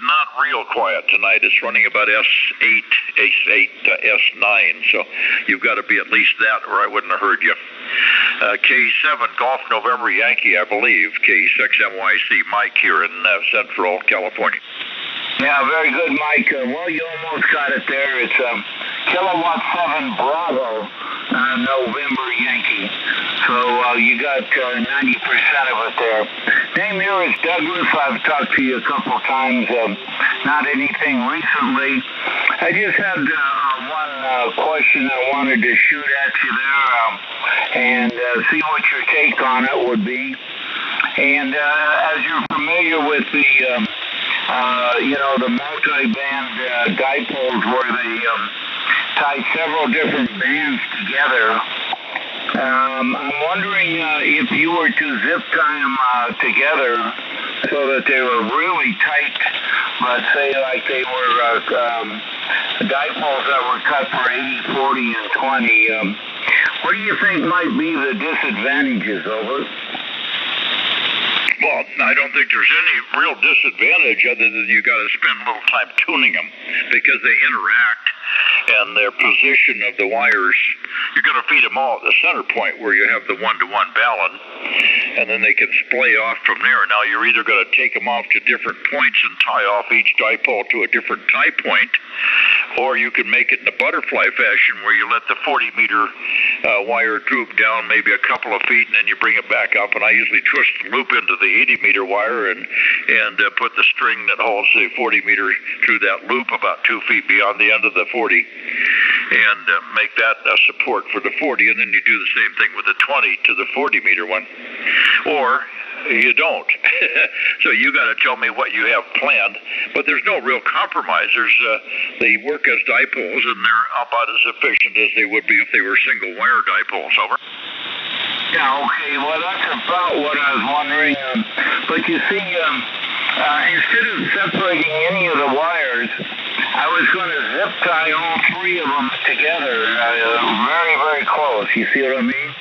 not real quiet tonight. It's running about S8 to S9, so you've got to be at least that, or I wouldn't have heard you. K7 Golf November Yankee, I believe. K6MYC Mike here in Central California. Yeah, very good, Mike. Well, you almost got it there. It's Kilowatt 7 Bravo November Yankee. So you got 90% of it there. Name here is Douglas. I've talked to you a couple times. Not anything recently. I just had one question I wanted to shoot at you there and see what your take on it would be. And as you're familiar with the the multi-band dipoles where they tie several different bands together. I'm wondering if you were to zip tie them together so that they were really tight, but say like they were dipoles that were cut for 80, 40, and 20. What do you think might be the disadvantages of it? Well, I don't think there's any real disadvantage other than you got to spend a little time tuning them because they interact and their position of the wires. You're going to feed them all at the center point where you have the one-to-one balance, and then they can splay off from there. Now, you're either going to take them off to different points and tie off each dipole to a different tie point, or you can make it in a butterfly fashion where you let the 40-meter wire droop down maybe a couple of feet, and then you bring it back up. And I usually twist the loop into the 80-meter wire and put the string that holds the 40-meter through that loop about 2 feet beyond the end of the 40, and make that a support for the 40, and then you do the same thing with the 20 to the 40-meter one, or you don't. So you got to tell me what you have planned, but there's no real compromise. They work as dipoles, and they're about as efficient as they would be if they were single wire dipoles. Over. Yeah, okay. Well, that's about what I was wondering. But you see, instead of separating any of the wires, I was going to zip tie all three of them together, very, very close. You see what I mean?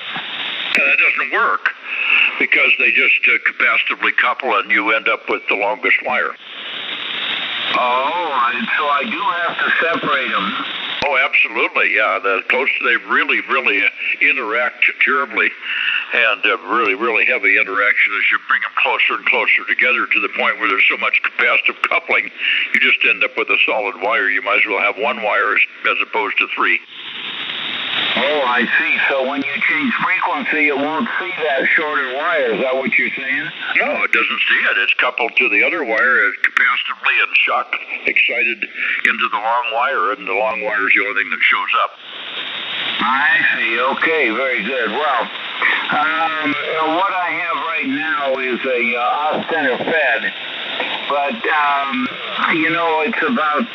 That doesn't work because they just capacitively couple, and you end up with the longest wire. Oh, so I do have to separate them. Oh, absolutely, yeah. The closer they really, really interact terribly, and really, really heavy interaction as you bring them closer and closer together to the point where there's so much capacitive coupling, you just end up with a solid wire. You might as well have one wire as opposed to three. Oh, I see. So when you change frequency, it won't see that shorter wire. Is that what you're saying? No, it doesn't see it. It's coupled to the other wire capacitively and shock excited into the long wire, and the long wire is the only thing that shows up. I see. Okay, very good. Well, what I have right now is a off-center fed, but, it's about,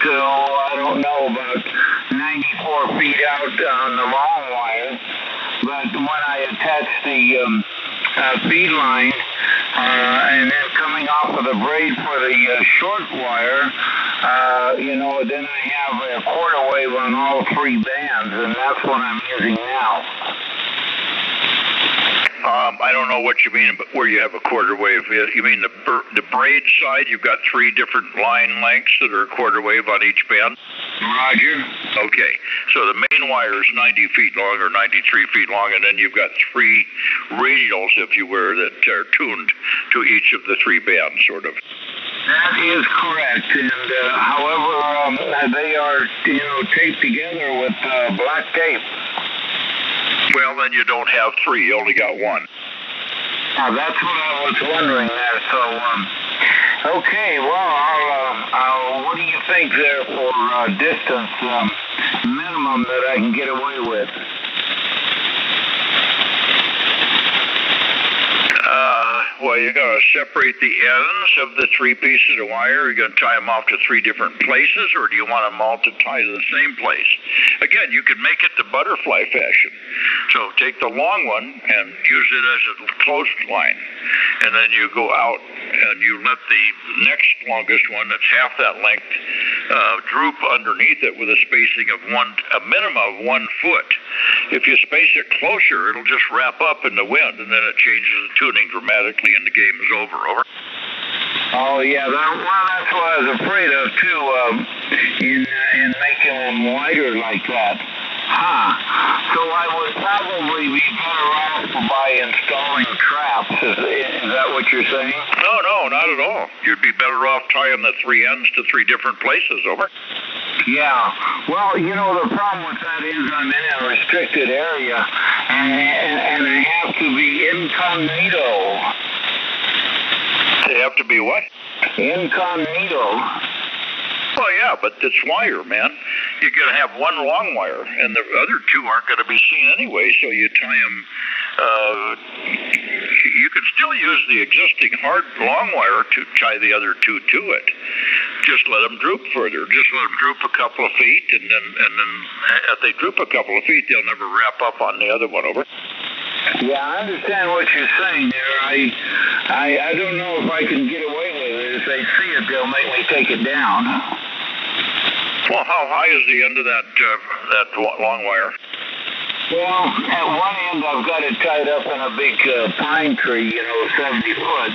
about 94 feet out on the long wire, but when I attach the feed line and then coming off of the braid for the short wire, then I have a quarter wave on all three bands, and that's what I'm using now. I don't know what you mean, but where you have a quarter wave. You mean the braid side? You've got three different line lengths that are a quarter wave on each band? Roger. Okay. So the main wire is 90 feet long or 93 feet long, and then you've got three radials, if you were, that are tuned to each of the three bands, sort of. That is correct. And however, they are, taped together with black tape. Well, then you don't have three. You only got one. Now, that's what I was wondering there. So, okay, well, what do you think there for distance minimum that I can get away with? Well, you're going to separate the ends of the three pieces of wire. You're going to tie them off to three different places, or do you want them all to tie to the same place? Again, you can make it the butterfly fashion. So take the long one and use it as a closed line, and then you go out and you let the next longest one that's half that length droop underneath it with a spacing of a minimum of 1 foot. If you space it closer, it'll just wrap up in the wind, and then it changes the tuning dramatically, and the game is over. Over. Oh yeah, that's what I was afraid of too. In making them wider like that. Huh. So I would probably be better off by installing traps. Is that what you're saying? No, not at all. You'd be better off tying the three ends to three different places. Over. Yeah. Well, the problem with that is I'm in a restricted area, and I have to be incognito. They have to be what? Incognito. Well, yeah, but it's wire, man. You're going to have one long wire, and the other two aren't going to be seen anyway, so you tie them. You can still use the existing hard long wire to tie the other two to it. Just let them droop further. Just let them droop a couple of feet, and then if they droop a couple of feet, they'll never wrap up on the other one. Over. Yeah, I understand what you're saying there. I don't know if I can get away with it. If they see it, they'll make me take it down. Well, how high is the end of that long wire? Well, at one end I've got it tied up in a big pine tree, 70 foot.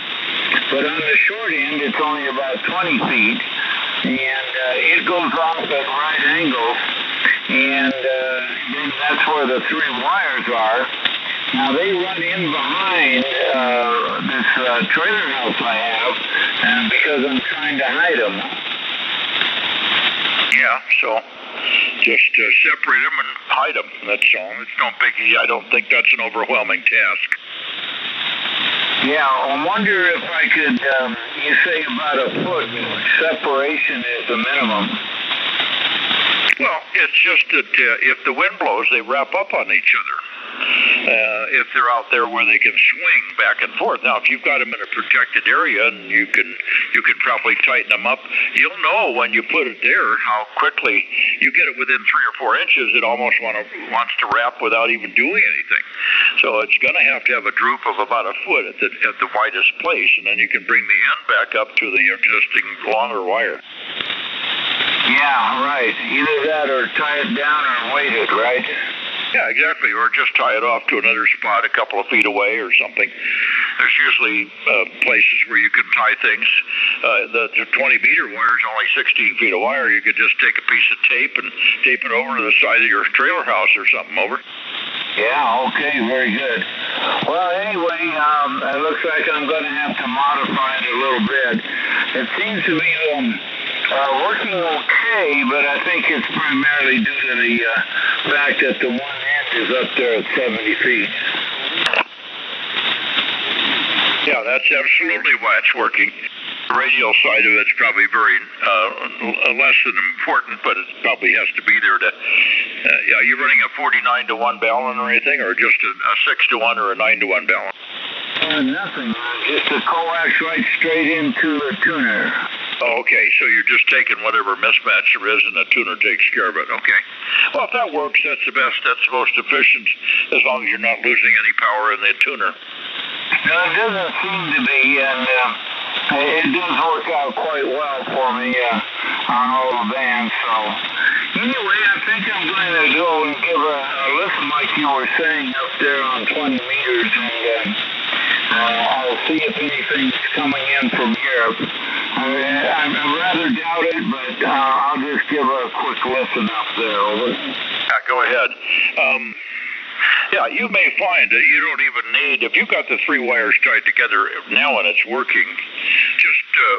But on the short end, it's only about 20 feet, and it goes off at right angles, and then that's where the three wires are. Now they run in behind this trailer house I have, and because I'm trying to hide them. Yeah, so just separate them and hide them. That's all. It's no biggie. I don't think that's an overwhelming task. Yeah, I wonder if I could, you say about a foot separation is the minimum. Well, it's just that if the wind blows, they wrap up on each other. If they're out there where they can swing back and forth. Now, if you've got them in a protected area and you can probably tighten them up, you'll know when you put it there how quickly you get it within 3 or 4 inches. It almost wants to wrap without even doing anything. So it's going to have a droop of about a foot at the widest place, and then you can bring the end back up to the existing longer wire. Yeah, right. Either that or tie it down or weight it, right? Yeah, exactly. Or just tie it off to another spot a couple of feet away or something. There's usually places where you can tie things. The 20-meter wire is only 16 feet of wire. You could just take a piece of tape and tape it over to the side of your trailer house or something. Over. Yeah, okay, very good. Well, anyway, it looks like I'm going to have to modify it a little bit. It seems to be working okay, but I think it's primarily due to the fact that the one end is up there at 70 feet. Yeah, that's absolutely why it's working. The radial side of it's probably very less than important, but it probably has to be there to. Are you running a 49-to-1 balun or anything, or just a 6-to-1 or a 9-to-1 balun? Nothing. Just a coax right straight into the tuner. Oh, okay, so you're just taking whatever mismatch there is, and the tuner takes care of it. Okay. Well, if that works, that's the best. That's the most efficient, as long as you're not losing any power in the tuner. No, it doesn't seem to be, and it does work out quite well for me on all the bands. So anyway, I think I'm going to go and give a listen like you were saying up there on 20 meters, and I'll see if anything's coming in from Europe. I rather doubt it, but I'll just give a quick listen up there. Over. Go ahead. Yeah, you may find that you don't even need, if you've got the three wires tied together now and it's working,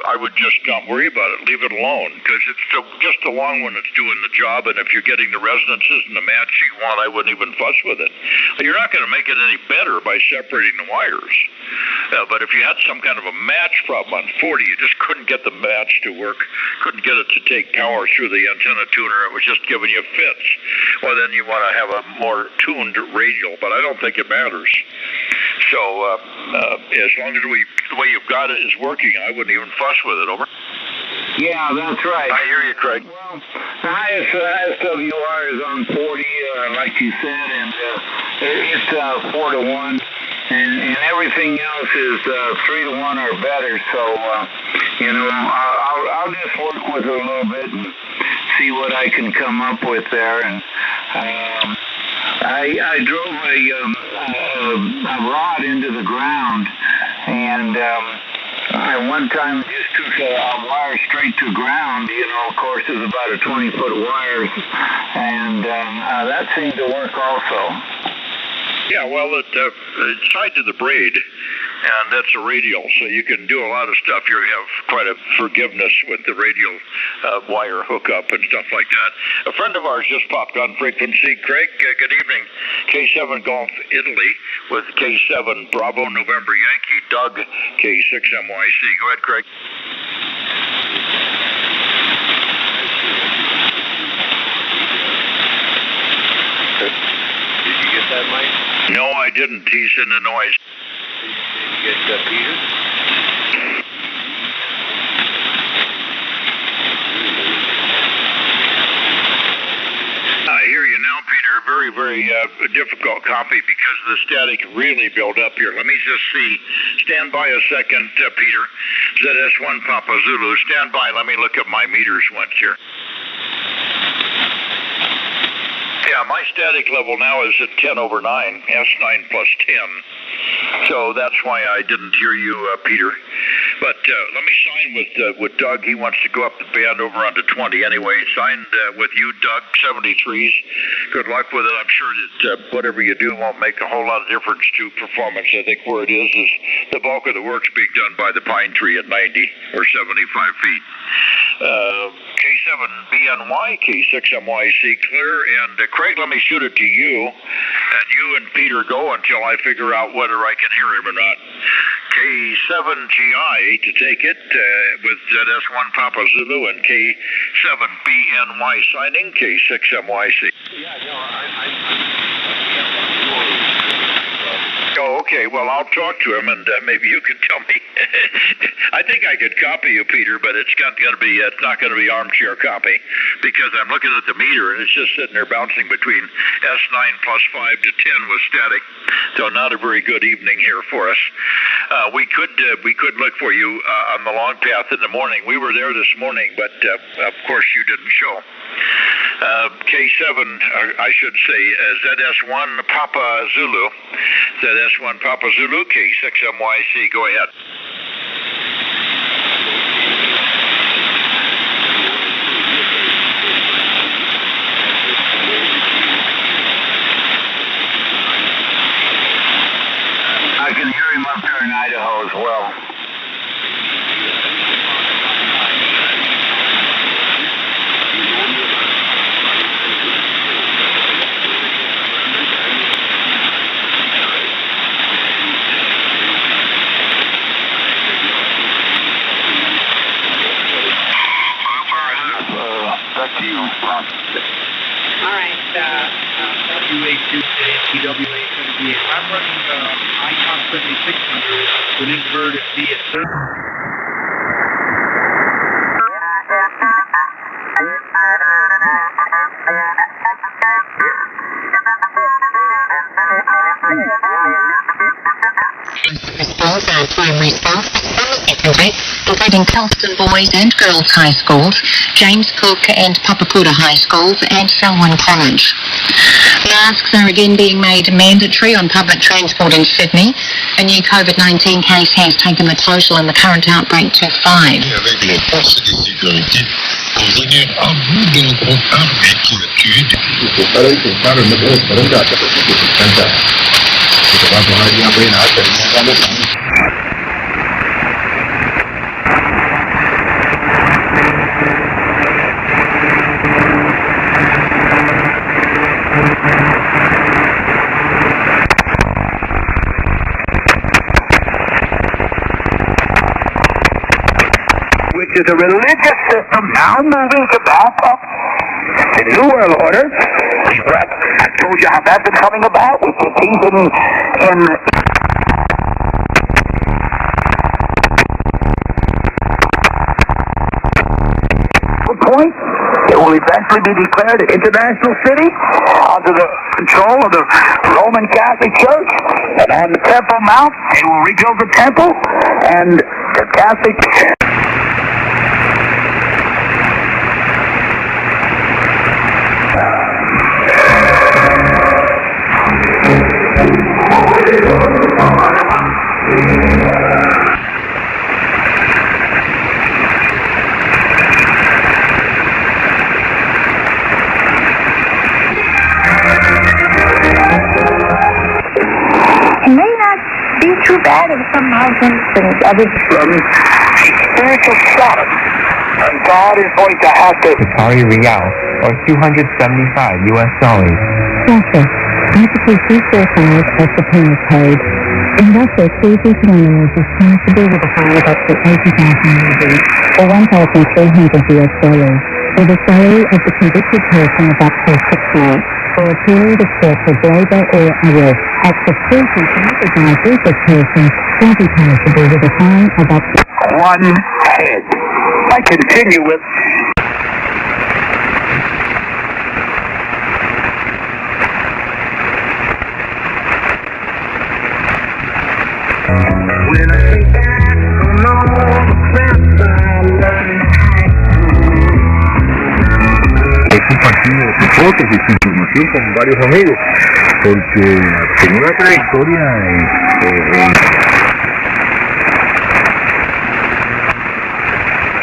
I would just not worry about it. Leave it alone, because it's just the long one that's doing the job, and if you're getting the resonances and the match you want, I wouldn't even fuss with it. You're not going to make it any better by separating the wires. But if you had some kind of a match problem on 40, you just couldn't get the match to work, couldn't get it to take power through the antenna tuner, it was just giving you fits, well, then you want to have a more tuned radial, but I don't think it matters. So as long as the way you've got it is working, I wouldn't even fuss with it. Over. Yeah, that's right. I hear you, Craig. Well, the highest SWR is on 40, like you said, and it's 4-to-1, and everything else is 3-to-1 or better. So I'll just work with it a little bit and see what I can come up with there. And I drove a rod into the ground, and I one time just took a wire straight to ground. Of course, it's about a 20-foot wire, and that seemed to work also. Yeah, well, it's tied to the braid, and that's a radial, so you can do a lot of stuff. You have quite a forgiveness with the radial wire hookup and stuff like that. A friend of ours just popped on frequency. Craig, good evening. K7 Golf Italy with K7 Bravo November Yankee, Doug, K6MYC. Go ahead, Craig. Did you get that, Mike? No, I didn't. He's in the noise. Did you get Peter? I hear you now, Peter. Very, very difficult copy because the static really built up here. Let me just see. Stand by a second, Peter. ZS1 Papa Zulu. Stand by. Let me look at my meters once here. Yeah, my static level now is at 10/9, S9 plus 10. So that's why I didn't hear you, Peter. But let me sign with Doug. He wants to go up the band over onto 20. Anyway, signed with you, Doug, 73s. Good luck with it. I'm sure that whatever you do won't make a whole lot of difference to performance. I think where it is the bulk of the work's being done by the pine tree at 90 or 75 feet. K7BNY, K6MYC, clear. And Craig, let me shoot it to you. And you and Peter go until I figure out whether I can hear him or not. K7GI to take it with ZS1 Papa Zulu and K7BNY signing, K6MYC. Yeah, no, Oh, okay. Well, I'll talk to him, and maybe you can tell me. I think I could copy you, Peter, but it's not going to be armchair copy because I'm looking at the meter and it's just sitting there bouncing between S9 plus 5 to 10 with static. So not a very good evening here for us. We could look for you on the long path in the morning. We were there this morning, but of course you didn't show. K7, I should say, ZS1 Papa Zulu. ZS1 Papa Zulu, K6MYC. Go ahead. I can hear him up there in Idaho as well. All right, WA2 TWA 78. I'm running ICOM 7600 with inverted via third. Response and time response secondary, including Telston Boys and Girls High Schools, James Cook and Papakuta High Schools, and Selwyn College. Masks are again being made mandatory on public transport in Sydney. A new COVID-19 case has taken the total in the current outbreak to 5. Avec les forces de sécurité pour venir en bout d'un contrat d'inquiétude. Which is a religious system now moving to back up the New World Order. I told you how that's been coming about with the things in point. It will eventually be declared an international city under the control of the Roman Catholic Church. And on the Temple Mount, they will rebuild the temple, and the Catholic too bad of some mountains and other Spiritual status. And God is going to have to... Qatari Riyal, or $275 US. Russia. Article 245 of the Penal Code. In Russia, cruises and animals is punishable with a fine of up to 80,000 rubles, or $1,300 with a salary of the convicted person of up to 6 months, for a period of torture, labor, or arrest. Acts of cruelty committed by a group of persons shall be punishable with a fine of up to one head. I continue with... When I think back on all the steps I learned. He compartido sus fotos y su información con varios amigos, porque tenía una trayectoria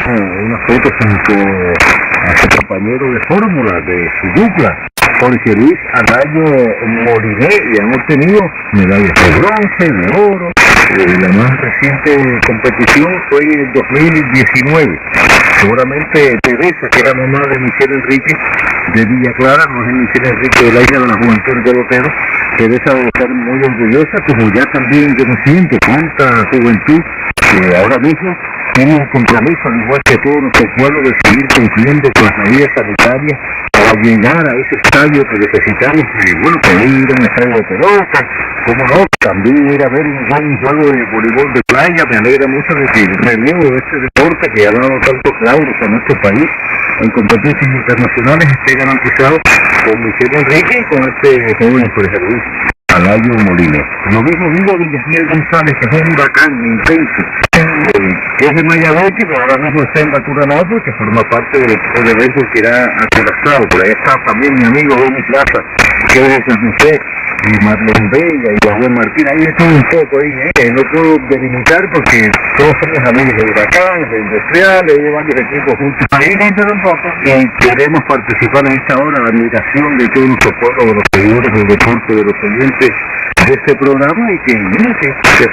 una foto junto a su compañero de fórmula de su dupla, Jorge Luis Arrayo Moliné, y han obtenido medallas de bronce, de oro. La más reciente competición fue en el 2019. Seguramente Teresa, que era mamá de Michelle Enrique de Villa Clara, no es Michelle Enrique de la Isla de la Juventud de Lotero. Teresa debe estar muy orgullosa, como ya también yo me siento, tanta juventud que ahora mismo tiene un compromiso, al igual que todo nuestro pueblo, de seguir cumpliendo con las medidas sanitarias para llegar a ese estadio que necesitamos, y bueno, poder ir a un estadio de pelota, como no, también ir a ver un buen juego de voleibol de playa. Me alegra mucho de que el relevo de este deporte, que ha dado tantos lauros a nuestro país en competencias internacionales, esté garantizado con Michelle Enrique y con este joven empresario Alayo Molina. Lo mismo digo de Yasmiel González, que es un huracán intenso, que es de Mayagüez, pero ahora mismo está en Baturanapo, que forma parte del equipo de béisbol que irá a Curazao. Por ahí está también mi amigo Benny Plaza, que es de San José, y Marlon Vega y Juan Martín. Ahí está un poco ahí, no puedo delimitar porque todos somos amigos de Huracán, de Industriales, de varios equipos juntos. Ahí dentro un poco. Y queremos participar en esta hora, la admiración de todo nuestro pueblo, de los seguidores del deporte, de los oyentes de este programa, y que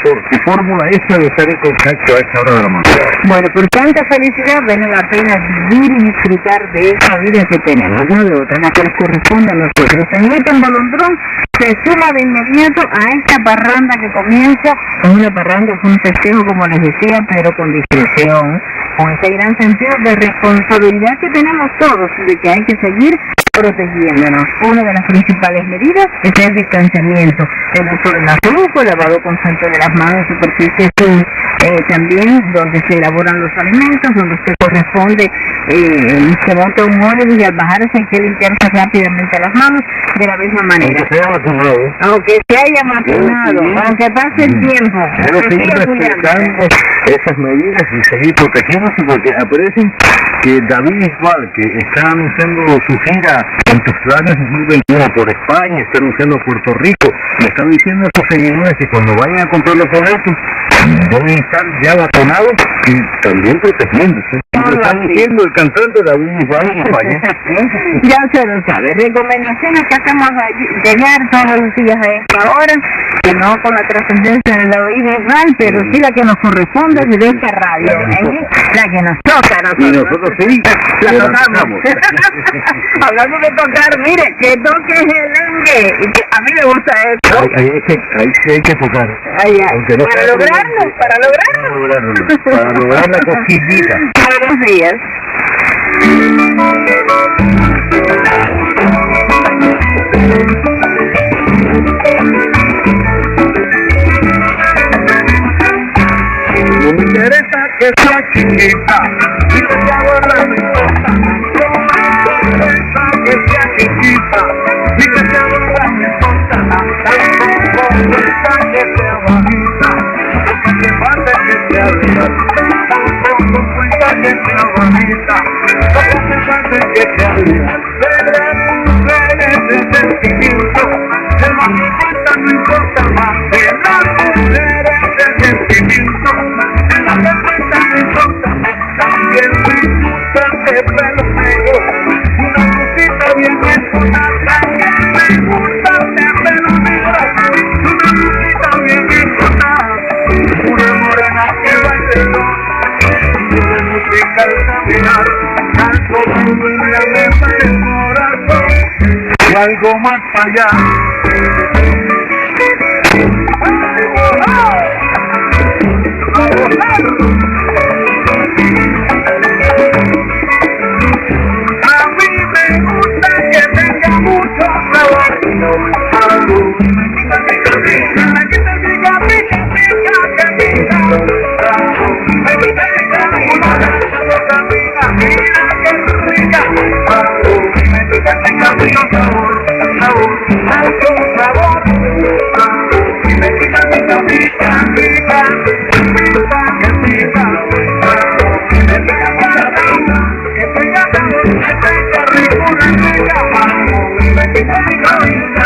su fórmula esa de estar en contacto a esta hora de la mañana. Bueno, por tanta felicidad vale la pena vivir y disfrutar de esa vida que tenemos, no de otra, la que nos corresponde a nosotros. Se mete en Bolondrón, se suma de inmediato a esta parranda que comienza. Es una parranda, es un festejo, como les decía, pero con discreción, con ese gran sentido de responsabilidad que tenemos todos, de que hay que seguir protegiéndonos. Una de las principales medidas es el distanciamiento, el uso del barbijo, el lavado constante de las manos, superficies también donde se elaboran los alimentos, donde usted corresponde, se monta un óleo y al bajarse hay que limpiarse rápidamente las manos de la misma manera. Aunque se haya vacunado, aunque pase el tiempo, pero seguir respetando esas medidas y seguir protegiéndose, porque aparecen que David Bisbal, que está anunciando su gira en tus planes 2021 por España, está anunciando Puerto Rico, le están diciendo a sus seguidores que cuando vayan a comprar los boletos deben estar ya vacunados y también protegiéndose. Lo está diciendo el cantante David Bisbal en España. Ya se lo sabe. Recomendaciones que hacemos llegar todos los días a esta hora, que no con la trascendencia de David Bisbal, pero sí la que nos corresponde desde esta radio, la que nos toca a nosotros. Y nosotros sí la tocamos. Hablando de tocar, mire, que toque el dengue, y que a mí me gusta esto. Ahí sí hay que tocar. No para lograrlo. Para lograr la cosquillita. Buenos días. No me interesa que sea chiquita, si te llamo la importa. No me interesa que sea chiquita, si te llamo la importa. Tampoco me interesa que sea bajita, porque me falta que sea real. Tampoco me interesa que sea bajita, porque me falta que sea real. Verán mujeres de sentimiento, el más importa no importa más que las mujeres de sentimiento. La que cuenta me importa, también me gusta. Y algo más para allá. A mí me gusta que tenga mucho sabor. Me quita el pica, pica, pica, que pica. Me quita el pica, pica, mira que rica. Me quita el pica, pica, sabor, sabor, mucho sabor. Me quita el pica, pica, pica, pica, que pica. Me quita el pica, que tenga sabor, que tenga ricura, rica. Me quita el pica, pica.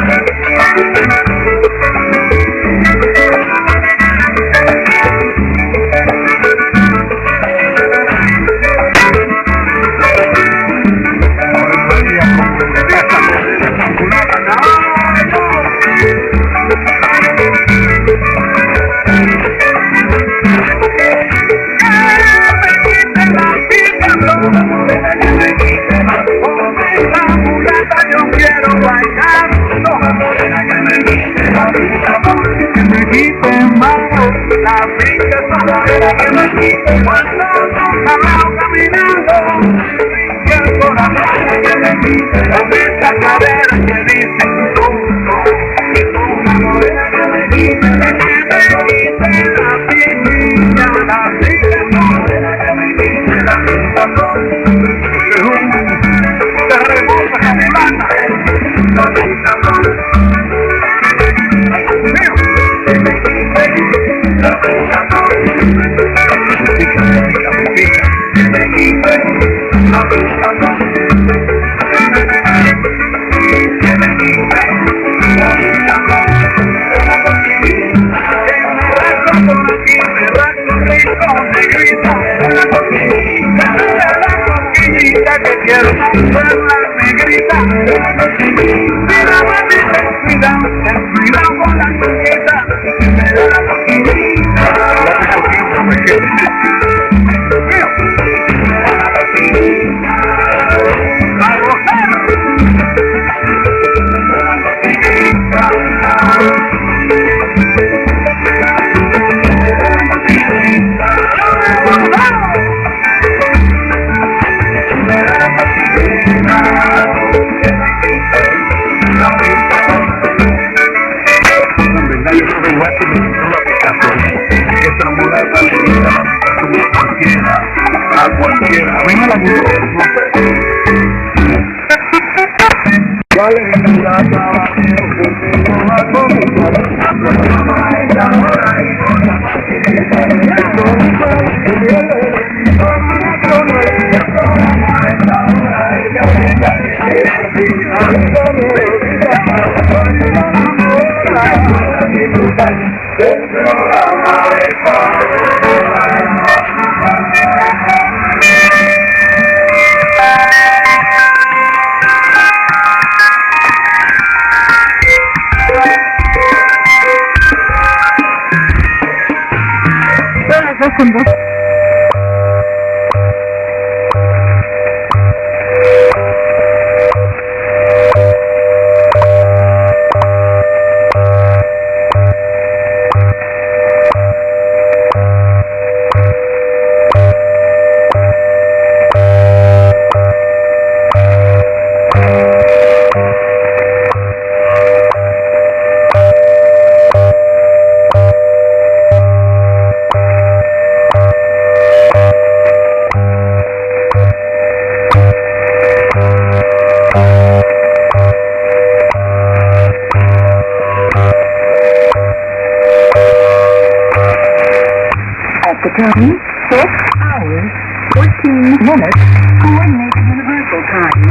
Time, 6 hours, 14 minutes, coordinated universal time.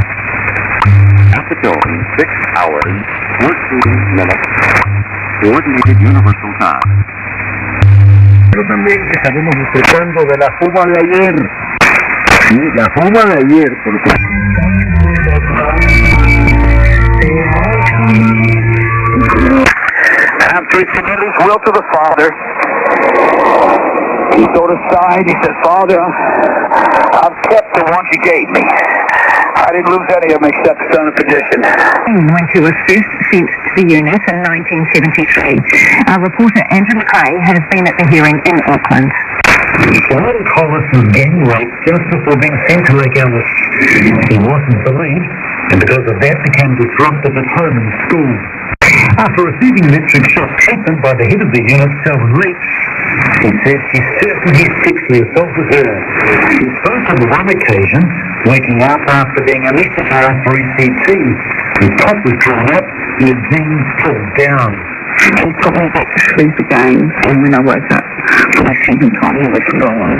At the tone, 6 hours, 14 minutes, coordinated universal time. Pero también que estaremos disfrutando de la fuma de ayer. Sí, la fuma de ayer, porque... After he submitted his will to the Father, he threw it aside. He said, Father, I've kept the one you gave me. I didn't lose any of them except stone of perdition. When she was first sent to the unit in 1973. Our reporter Andrew McRae has been at the hearing in Auckland. John Collis was gang raped just before being sent to Lake Alice. He wasn't believed, and because of that became disruptive at home and school. After receiving electric shock treatment by the head of the unit, Selwyn Leach, he says she's certain he sexually assaulted her. He spoke on one occasion, waking up after being anesthetized for ECT. His top was drawn up and his jeans pulled down. He put me back to sleep again, and when I woke up for the second time, he was gone.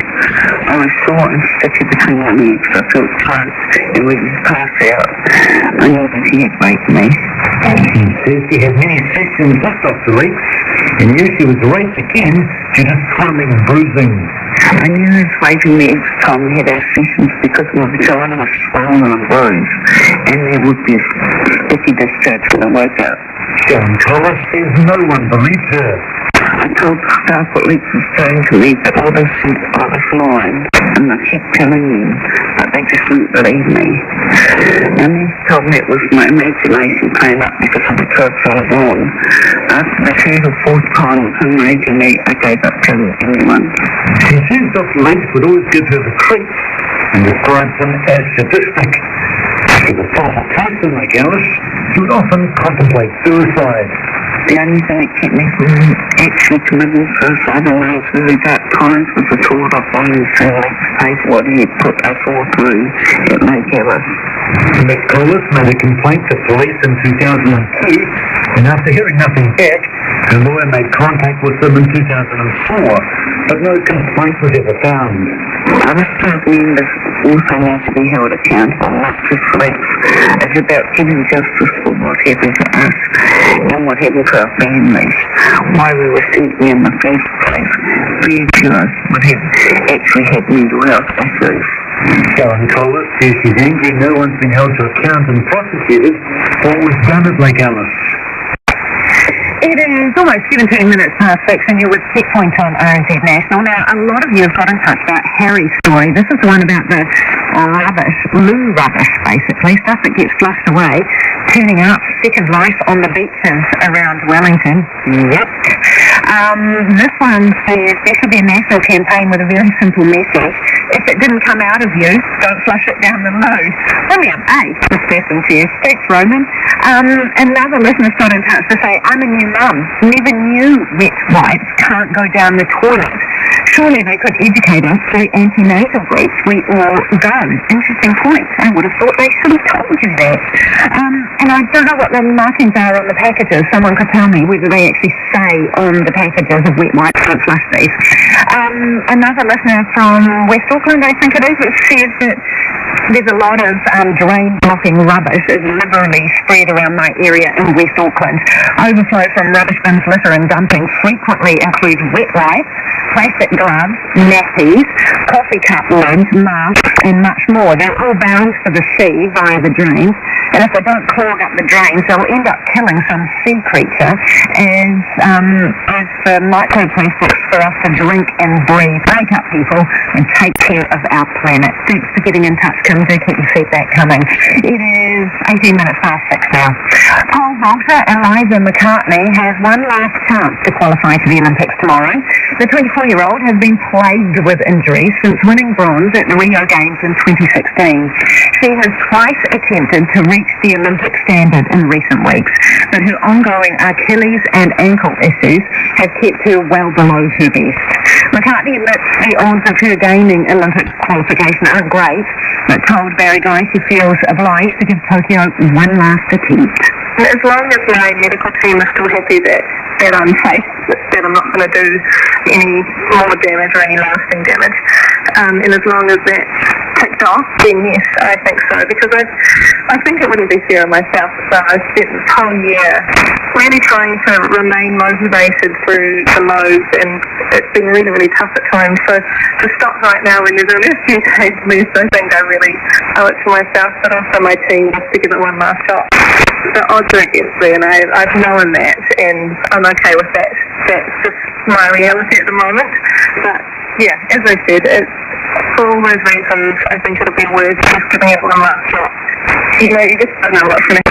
I was short and sticky between my legs. I felt tight and ready to pass out. I knew that he had raped me. He says he had many sessions with Dr. Leach and knew she was raped again due to swelling and bruising. I knew his raping me each time we had our sessions because my vagina was swollen and bruised, and there would be a sticky discharge when I woke up. John Collis says no one believed her. I told the staff what Leach was saying to me, that all those said I was lying, and I kept telling them, but they just didn't believe me. And they told me it was my imagination came up because of the drugs I was on. After the third or fourth time of him raping me, I gave up telling anyone. She says Dr. Leach would always give her the creeps and describes him as sadistic. She was former person like Alice. She would often contemplate suicide. The only thing that kept me from actually committing suicide in those really dark times was the thought of wanting to see Leach pay for what he had put us all through at Lake Alice. Mick Collis made a complaint to police in 2002, and after hearing nothing back, the lawyer made contact with them in 2004, but no complaint was ever found. Other staff members also need to be held accountable, not just Leach. It's about getting justice for what happened to us and what happened to our families. Why we were sent there in the first place. Few of us would have actually had mental health issues. Helen Collis says she's angry no one's been held to account and prosecuted for what was done at Lake Alice. It is almost 17 minutes past 6 and you're with Checkpoint on RNZ National. Now, a lot of you have got in touch about Harry's story. This is one about the rubbish, loo rubbish basically, stuff that gets flushed away, turning up second life on the beaches around Wellington. Yep. This one says there should be a national campaign with a very simple message. If it didn't come out of you, don't flush it down the loo. Brilliant, this person says. Thanks, Roman. Another listener's got in touch to say, I'm a new mum. Never knew wet wipes can't go down the toilet. Surely they could educate us through antenatal groups. We all go. Interesting point. I would have thought they should have told you that. And I don't know what the markings are on the packages. Someone could tell me whether they actually say on the packages of wet wipes don't flush these. Another listener from West Auckland, I think it is, it says that there's a lot of drain blocking rubbish is liberally spread around my area in West Auckland. Overflow from rubbish bins, litter and dumping frequently include wet wipes, plastic gloves, nappies, coffee cup lids, masks and much more. They're all bound for the sea via the drains, and if they don't clog up the drains, they'll end up killing some sea creature as the microplastics for us to drink and breathe. Wake up, people, and take care of our planet. Thanks for getting in touch, Kim. Do keep your feedback coming. It is 18 minutes past 6 now. Pole vaulter Eliza McCartney has one last chance to qualify for the Olympics tomorrow. The 24-year-old has been plagued with injuries since winning bronze at the Rio Games in 2016. She has twice attempted to reach the Olympic standard in recent weeks, but her ongoing Achilles and ankle issues have kept her well below her best. McCartney admits the odds of her gaining Olympic qualification aren't great, but told Barry Guy she feels obliged to give Tokyo one last attempt. As long as my medical team is still happy that I'm safe, that I'm not going to do any more damage or any lasting damage, and as long as that's ticked off, then yes, I think so, because I think it wouldn't be fair on myself. So I've spent this whole year really trying to remain motivated through the lows, and it's been really, really tough at times. So to stop right now when there's only a few days left, I think I really owe it to myself, but also my team, just to give it one last shot. The odds are against me, and I've known that, and I'm okay with that. That's just my reality at the moment. But yeah, as I said, for all those reasons, I think it'll be worth just giving it one last shot. No, you just don't know what for me.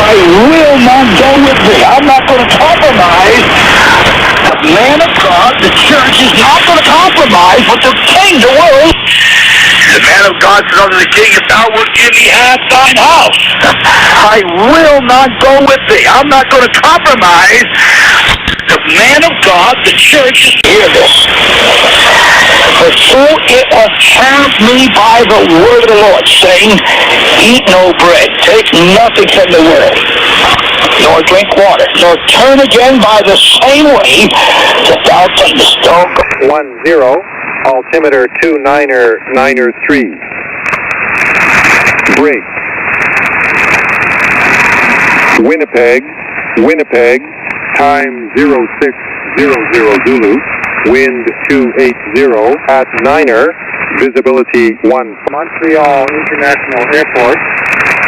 I will not go with thee. I'm not going to compromise. The man of God, the church, is not going to compromise with the king, the world. The man of God said unto the king, if thou wilt give me half thine house, I will not go with thee. I'm not going to compromise. The man of God, the church, is hear this. For so it was charged me by the word of the Lord, saying, eat no bread, take nothing from the world, nor drink water, nor turn again by the same way that thou thinkest. 10, altimeter 29er 3. Break. Winnipeg, time 0600 Zulu, wind 280 at 9er, visibility 1. Montreal International Airport,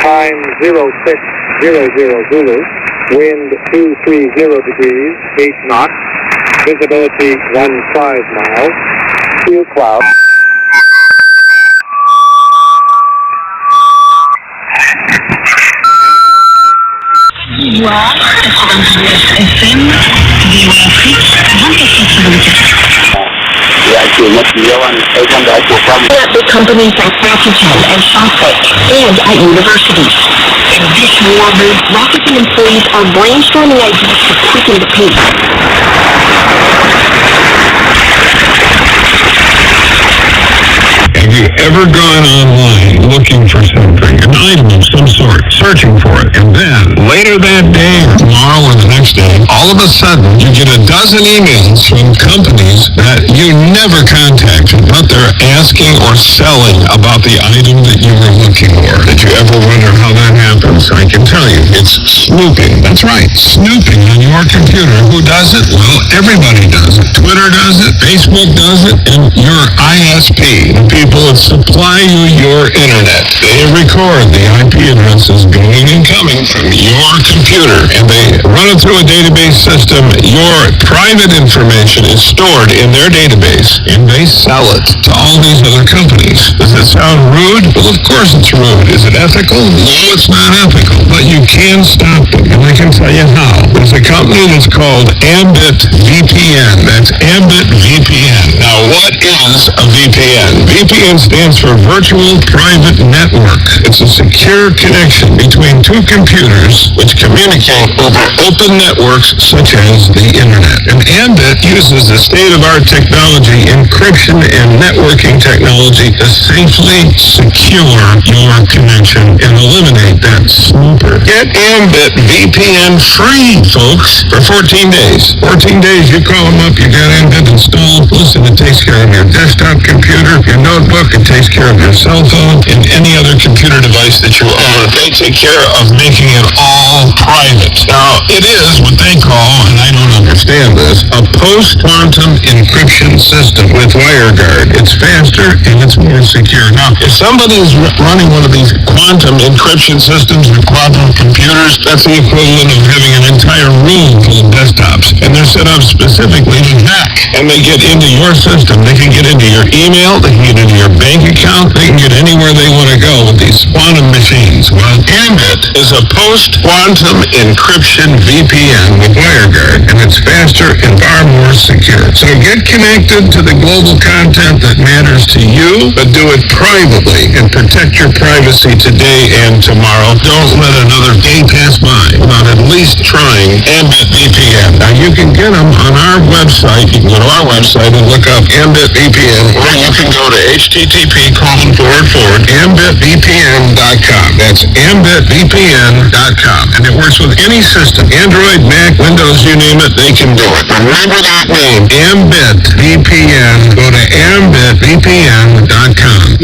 time 0600 Zulu, wind 230 degrees, 8 knots, visibility 15 miles, field cloud. At big companies like Rakuten and ShortWave and at universities. In this war move, Rakuten employees are brainstorming ideas to quicken the pace. Have you ever gone online looking for something, an item of some sort, searching for it, and then later that day or tomorrow or the next day, all of a sudden you get a dozen emails from companies that you never contacted, but they're asking or selling about the item that you were looking for? Did you ever wonder how that happened? systems, I can tell you, it's snooping. That's right, snooping on your computer. Who does it? Well, everybody does it. Twitter does it, Facebook does it, and your ISP, the people that supply you your internet, they record the IP addresses going and coming from your computer, and they run it through a database system. Your private information is stored in their database, and they sell it to all these other companies. Does it sound rude? Well, of course it's rude. Is it ethical? No, it's not ethical, but you can stop them, and I can tell you how. There's a company that's called Ambit VPN. That's Ambit VPN. Now, what is a VPN? VPN stands for Virtual Private Network. It's a secure connection between two computers which communicate over open networks such as the internet. And Ambit uses the state-of-the-art technology, encryption and networking technology to safely secure your connection and eliminate that snooper. Get Ambit VPN free, folks, for 14 days. 14 days, you call them up, you got Ambit installed. Listen, it takes care of your desktop computer, your notebook, it takes care of your cell phone, and any other computer device that you own. They take care of making it all private. Now, it is what they call, and I don't understand this, a post-quantum encryption system with WireGuard. It's faster and it's more secure. Now, if somebody's running one of these quantum encryption systems with quantum computers, that's the equivalent of having an entire room full of desktops. And they're set up specifically to hack. And they get into your system. They can get into your email. They can get into your bank account. They can get anywhere they want to go with these quantum machines. Well, Ambit is a post-quantum encryption VPN with WireGuard, and it's faster and far more secure. So get connected to the global content that matters to you, but do it privately and protect your privacy today and tomorrow. Don't let another day pass by without at least trying Ambit VPN. Now, you can get them on our website. You can go to our website and look up Ambit VPN, or you can go to http://ambitvpn.com. That's ambitvpn.com. And it works with any system, Android, Mac, Windows, you name it, they can do it. Remember that name, Ambit VPN. Go to ambitvpn.com.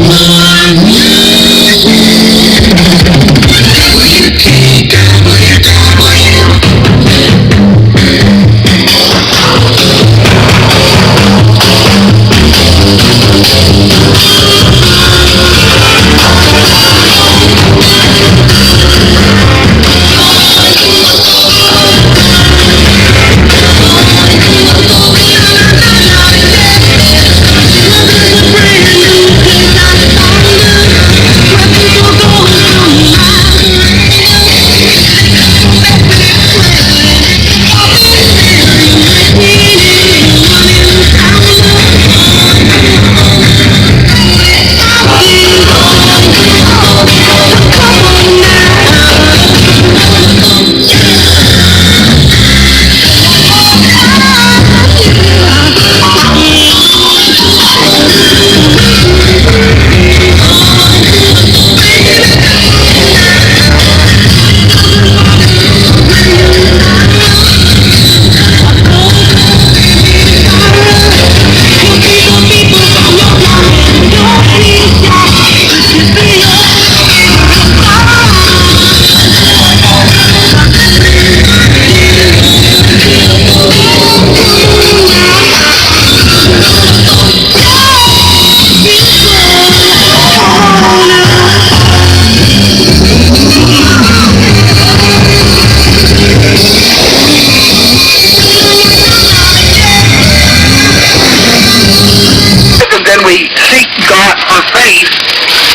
We seek God for faith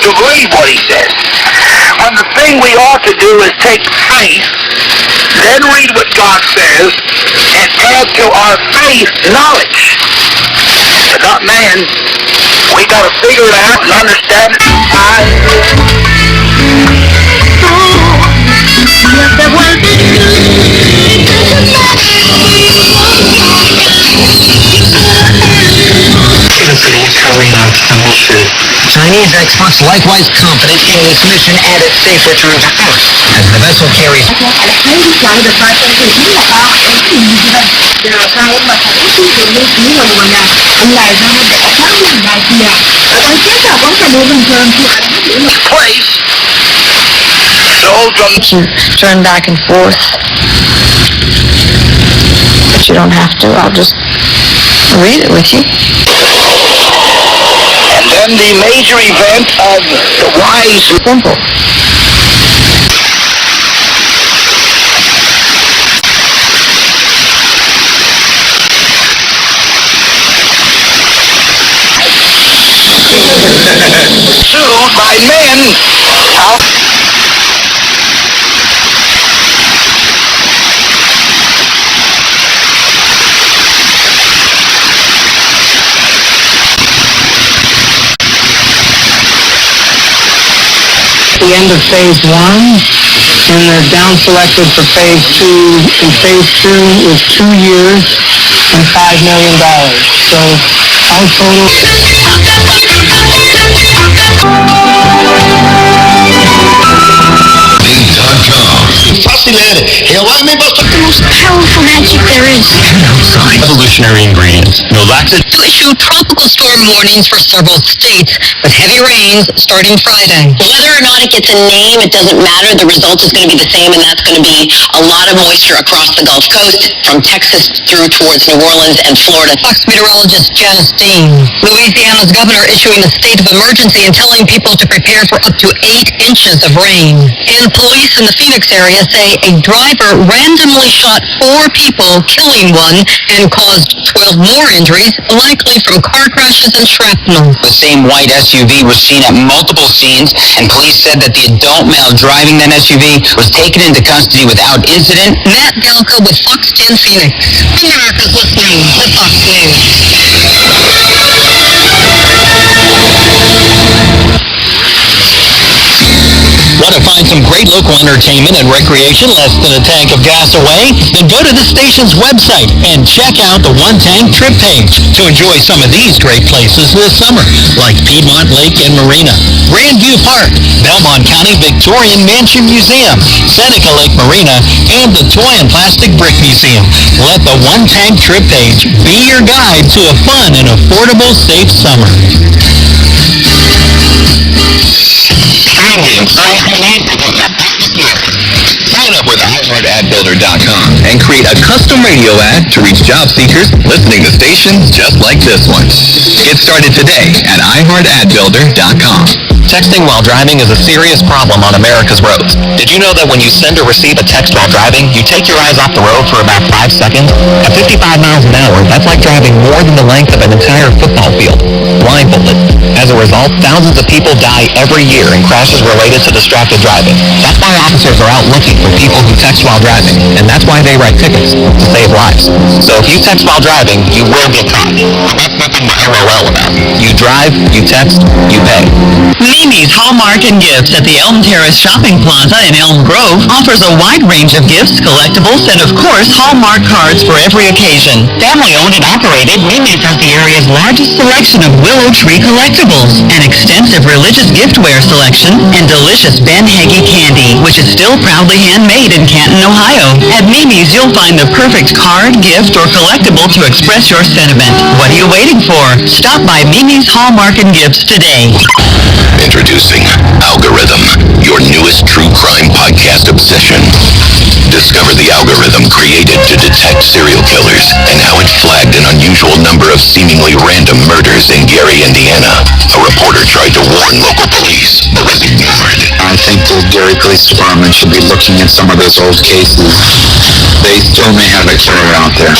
to believe what He says. When the thing we ought to do is take faith, then read what God says, and add to our faith knowledge. But not man. We got to figure it out and understand it. Chinese experts likewise confident in its mission and its safe return to Earth, as the vessel carries. Place You turn back and forth. But you don't have to. I'll just read it with you. And then the major event of the wise... Simple. Pursued by men out... The end of phase 1, and they're down selected for phase 2, and phase 2 is 2 years and $5 million. So our total... Powerful magic there is. Evolutionary ingredients. No laxative. To issue tropical storm warnings for several states with heavy rains starting Friday. Whether or not it gets a name, it doesn't matter. The result is going to be the same, and that's going to be a lot of moisture across the Gulf Coast, from Texas through towards New Orleans and Florida. Fox meteorologist Janice Dean. Louisiana's governor issuing a state of emergency and telling people to prepare for up to 8 inches of rain. And police in the Phoenix area say a driver randomly shot 4 people, killing 1, and caused 12 more injuries, likely from car crashes and shrapnel. The same white SUV was seen at multiple scenes, and police said that the adult male driving that SUV was taken into custody without incident. Matt Galka with Fox 10 Phoenix. America's listening to Fox News. Want to find some great local entertainment and recreation less than a tank of gas away? Then go to the station's website and check out the One Tank Trip page to enjoy some of these great places this summer, like Piedmont Lake and Marina, Grandview Park, Belmont County Victorian Mansion Museum, Seneca Lake Marina, and the Toy and Plastic Brick Museum. Let the One Tank Trip page be your guide to a fun and affordable, safe summer. Sign up with iHeartAdBuilder.com and create a custom radio ad to reach job seekers listening to stations just like this one. Get started today at iHeartAdBuilder.com. Texting while driving is a serious problem on America's roads. Did you know that when you send or receive a text while driving, you take your eyes off the road for about 5 seconds? At 55 miles an hour, that's like driving more than the length of an entire football field, blindfolded. As a result, thousands of people die every year in crashes related to distracted driving. That's why officers are out looking for people who text while driving, and that's why they write tickets, to save lives. So if you text while driving, you will get caught. That's nothing to LOL about. You drive, you text, you pay. Mimi's Hallmark and Gifts at the Elm Terrace Shopping Plaza in Elm Grove offers a wide range of gifts, collectibles, and of course, Hallmark cards for every occasion. Family owned and operated, Mimi's has the area's largest selection of Willow Tree collectibles, an extensive religious giftware selection, and delicious Ben Hagee candy, which is still proudly handmade in Canton, Ohio. At Mimi's, you'll find the perfect card, gift, or collectible to express your sentiment. What are you waiting for? Stop by Mimi's Hallmark and Gifts today. Introducing Algorithm, your newest true crime podcast obsession. Discover the algorithm created to detect serial killers and how it flagged an unusual number of seemingly random murders in Gary, Indiana. A reporter tried to warn local police, but was ignored. I think the Gary Police Department should be looking at some of those old cases. They still may have a killer out there.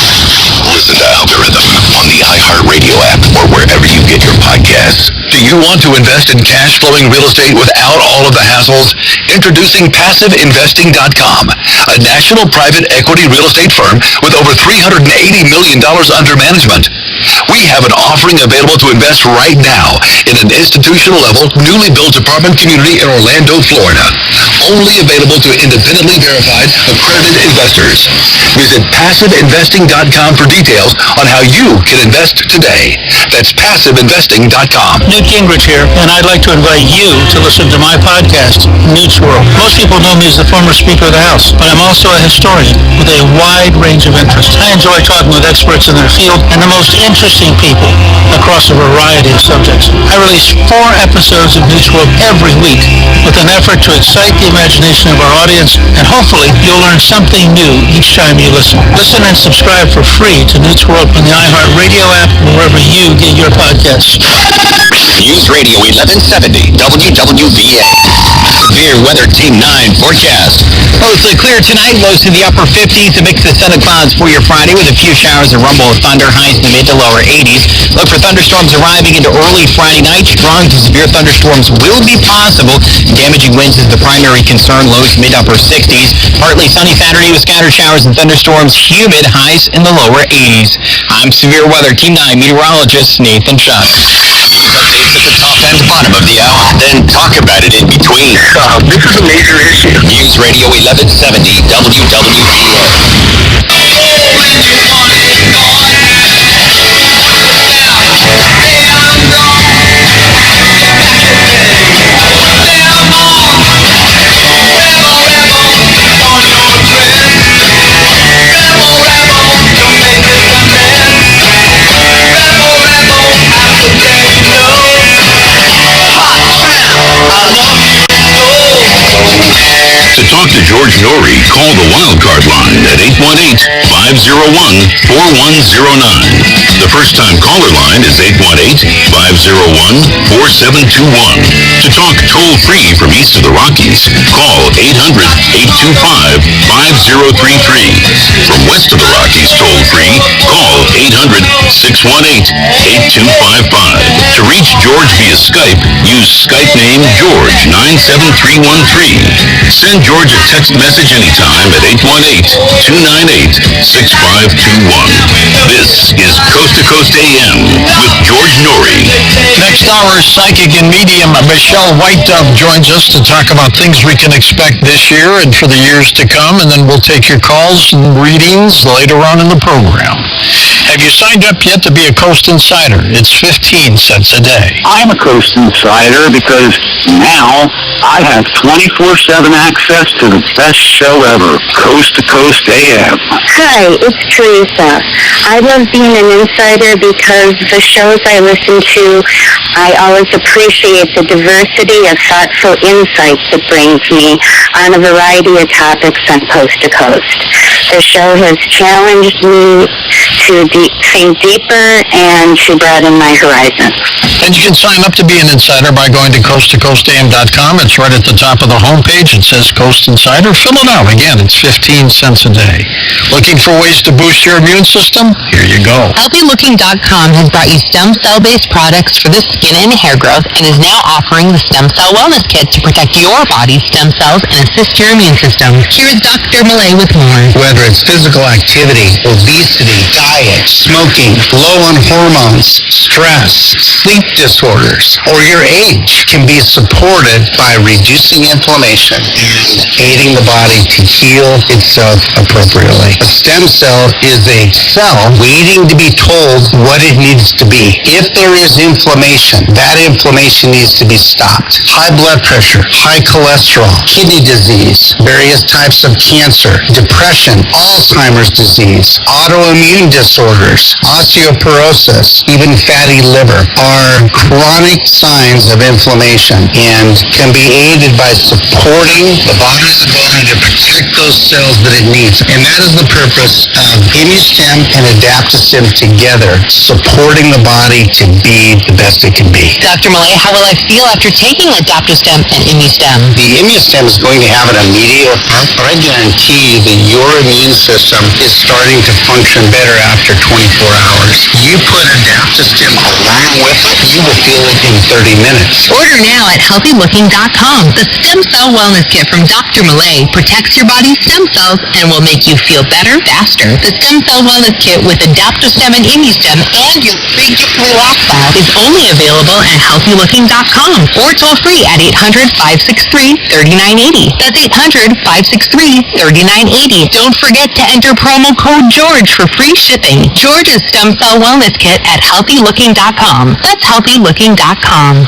Listen to Algorithm on the iHeartRadio app or wherever you get your podcasts. Do you want to invest in cash-flowing real estate without all of the hassles? Introducing PassiveInvesting.com, a national private equity real estate firm with over $380 million under management. We have an offering available to invest right now in an institutional-level, newly built apartment community in Orlando, Florida. Only available to independently verified, accredited investors. Visit PassiveInvesting.com for details on how you can invest today. That's PassiveInvesting.com. Newt Gingrich here, and I'd like to invite you to listen to my podcast, Newt's World. Most people know me as the former Speaker of the House, but I'm also a historian with a wide range of interests. I enjoy talking with experts in their field and the most interesting people across a variety of subjects. I release 4 episodes of Newt's World every week with an effort to excite the imagination of our audience, and hopefully you'll learn something new each time you listen. Listen and subscribe for free to Newt's World on the iHeartRadio app, wherever you get your podcasts. News Radio 1170 WWVA. Severe weather Team 9 forecast. Mostly clear tonight, lows in the upper 50s, a mix of sun and clouds for your Friday with a few showers and rumble of thunder, highs in the mid to lower 80s. Look for thunderstorms arriving into early Friday night. Strong to severe thunderstorms will be possible. Damaging winds is the primary concern, lows mid-upper 60s. Partly sunny Saturday with scattered showers and thunderstorms, humid, highs in the lower 80s. I'm Severe Weather Team 9 meteorologist Nathan Shutt. Updates at the top and bottom of the hour, then talk about it in between. This is a major issue. News Radio 1170 To talk to George Norrie, call the Wildcard line at 818-501-4109. The first-time caller line is 818-501-4721. To talk toll-free from east of the Rockies, call 800-825-5033. From west of the Rockies toll-free, call 800-618-8255. To reach George via Skype, use Skype name George97313. Send George a text message anytime at 818-298-6521. This is Coast to Coast AM with George Norrie. Next hour, psychic and medium Michelle Whitedove joins us to talk about things we can expect this year and for the years to come, and then we'll take your calls and readings later on in the program. Have you signed up yet to be a Coast Insider? It's 15 cents a day. I'm a Coast Insider because now I have 24/7 access to the best show ever, Coast to Coast AM. Hi, it's Teresa. I love being an insider because the shows I listen to, I always appreciate the diversity of thoughtful insights it brings me on a variety of topics on Coast to Coast. The show has challenged me to think deeper and to broaden my horizons. And you can sign up to be an insider by going to coasttocoastam.com. It's right at the top of the homepage. It says Coast Insider. Fill it out. Again, it's 15 cents a day. Looking for ways to boost your immune system? Here you go. HealthyLooking.com has brought you stem cell-based products for the skin and hair growth and is now offering the Stem Cell Wellness Kit to protect your body's stem cells and assist your immune system. Here is Dr. Malay with more. Whether it's physical activity, obesity, diet, smoking, low on hormones, stress, sleep disorders, or your age can be supported by reducing inflammation and aiding the body to heal itself appropriately. A stem cell is a cell waiting to be told what it needs to be. If there is inflammation, that inflammation needs to be stopped. High blood pressure, high cholesterol, kidney disease, various types of cancer, depression, Alzheimer's disease, autoimmune disorders, osteoporosis, even fatty liver are chronic signs of inflammation and can be aided by supporting the body's ability to protect those cells that it needs. And that is the purpose of ImmuStem and Adaptostem together, supporting the body to be the best it can be. Dr. Malay, how will I feel after taking Adaptostem and ImmuStem? The ImmuStem is going to have an immediate effect, but I guarantee that your immune system is starting to function better after 24 hours. You put Adaptostem along with it, you will feel it in 30 minutes. Order now at HealthyLooking.com. The Stem Cell Wellness Kit from Dr. Malay protects your body's stem cells and will make you feel better faster. The Stem Cell Wellness Kit with Adaptostem and ImmuStem and your free gift relax file is only available at HealthyLooking.com or toll free at 800-563-3980. That's 800-563-3980. Don't forget to enter promo code George for free shipping. George's Stem Cell Wellness Kit at HealthyLooking.com. That's HealthyLooking.com.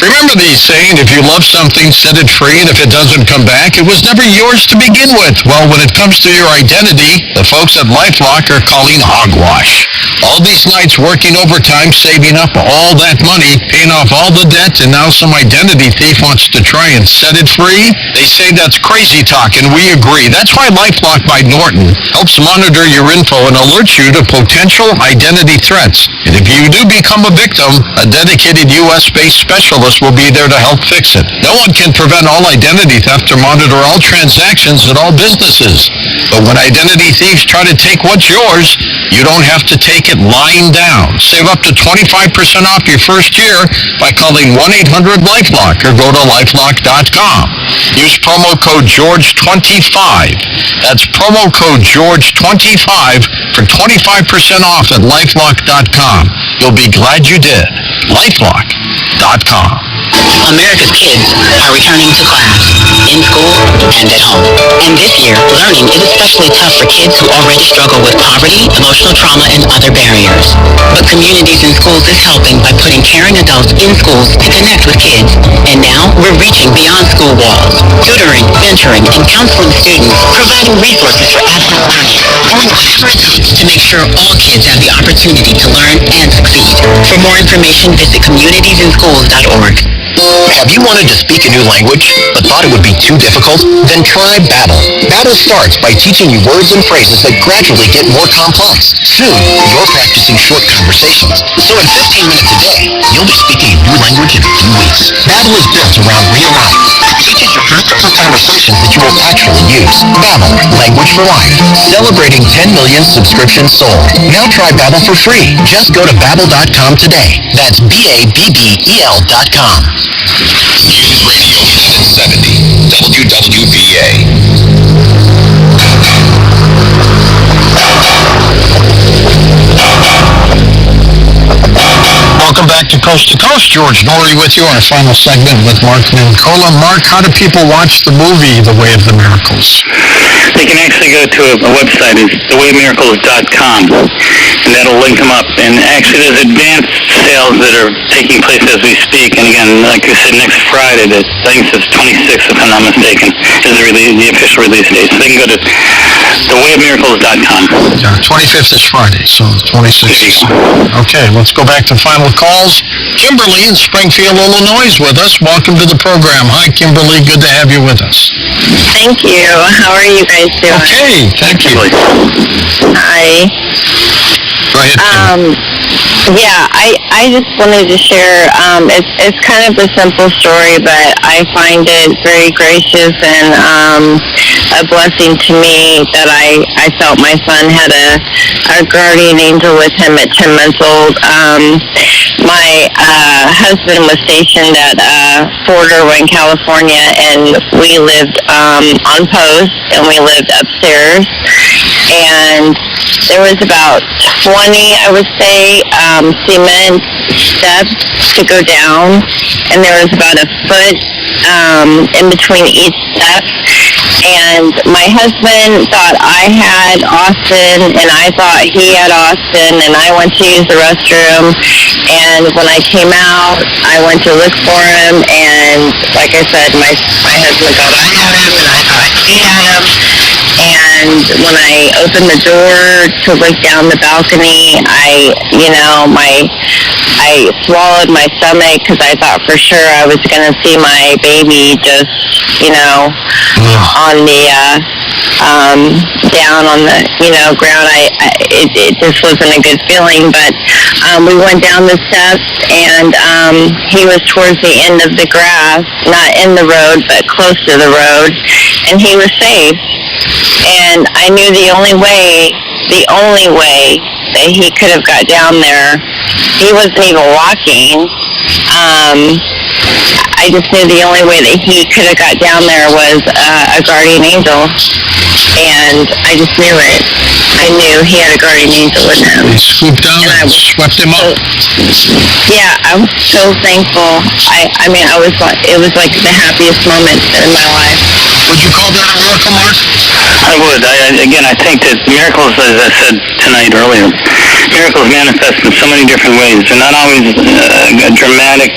Remember harmony, saying if you love something, set it free, and if it doesn't come back, it was never yours to begin with. Well, when it comes to your identity, the folks at LifeLock are calling hogwash. All these nights working overtime, saving up all that money, paying off all the debt, and now some identity thief wants to try and set it free? They say that's crazy talk, and we agree. That's why LifeLock by Norton helps monitor your info and alert you to potential identity threats. And if you do become a victim, a dedicated U.S.-based specialist will be there to help fix it. No one can prevent all identity theft or monitor all transactions at all businesses. But when identity thieves try to take what's yours, you don't have to take it lying down. Save up to 25% off your first year by calling 1-800-LifeLock or go to LifeLock.com. Use promo code George25. That's promo code George25 for 25% off at LifeLock.com. You'll be glad you did. LifeLock.com. America's kids are returning to class, in school and at home. And this year, learning is especially tough for kids who already struggle with poverty, emotional trauma, and other barriers. But Communities in Schools is helping by putting caring adults in schools to connect with kids. And now, we're reaching beyond school walls, tutoring, mentoring, and counseling students, providing resources for at-home learning, and resources to make sure all kids have the opportunity to learn and succeed. For more information, visit communitiesinschools.org. Have you wanted to speak a new language, but thought it would be too difficult? Then try Babbel. Babbel starts by teaching you words and phrases that gradually get more complex. Soon, you're practicing short conversations. So in 15 minutes a day, you'll be speaking a new language in a few weeks. Babbel is built around real life. It teaches you practical conversations that you will actually use. Babbel, language for life. Celebrating 10 million subscriptions sold. Now try Babbel for free. Just go to Babbel.com today. That's Babbel.com. News Radio 770, WWVA. Welcome back to Coast. George Norrie with you, our final segment with Mark Mincola. Mark, how do people watch the movie The Way of the Miracles? They can actually go to a website, it's thewayofmiracles.com, and that'll link them up. And actually, there's advanced sales that are taking place as we speak. And again, like I said, next Friday, I think it's 26th, if I'm not mistaken, is the official release date. So they can go to thewayofmiracles.com. Yeah, 25th is Friday, so 26th. Okay, let's go back to final calls. Kimberly in Springfield, Illinois is with us. Welcome to the program. Hi, Kimberly. Good to have you with us. Thank you. How are you guys doing? Okay, thank you. Hi. Go ahead, yeah, I just wanted to share, it's kind of a simple story, but I find it very gracious and a blessing to me that I felt my son had a guardian angel with him at 10 months old. My husband was stationed at Fort Irwin, California, and we lived on post, and we lived upstairs. And there was about 20, I would say, cement steps to go down, and there was about a foot in between each step. And my husband thought I had Austin, and I thought he had Austin, and I went to use the restroom. And when I came out, I went to look for him, and like I said, my husband thought I had him, and I thought he had him. And when I opened the door to look down the balcony, I swallowed my stomach because I thought for sure I was going to see my baby just, on the, down on the, ground. It just wasn't a good feeling, but we went down the steps, and he was towards the end of the grass, not in the road, but close to the road, and he was safe. And I knew the only way that he could have got down there, he wasn't even walking. I just knew the only way that he could have got down there was a guardian angel. And I just knew it. I knew he had a guardian angel with him. He swooped down and swept him up. Yeah, I was so thankful. It was like the happiest moment in my life. Would you call that a miracle, Mark? I would. I think that miracles, as I said tonight earlier, miracles manifest in so many different ways. They're not always a dramatic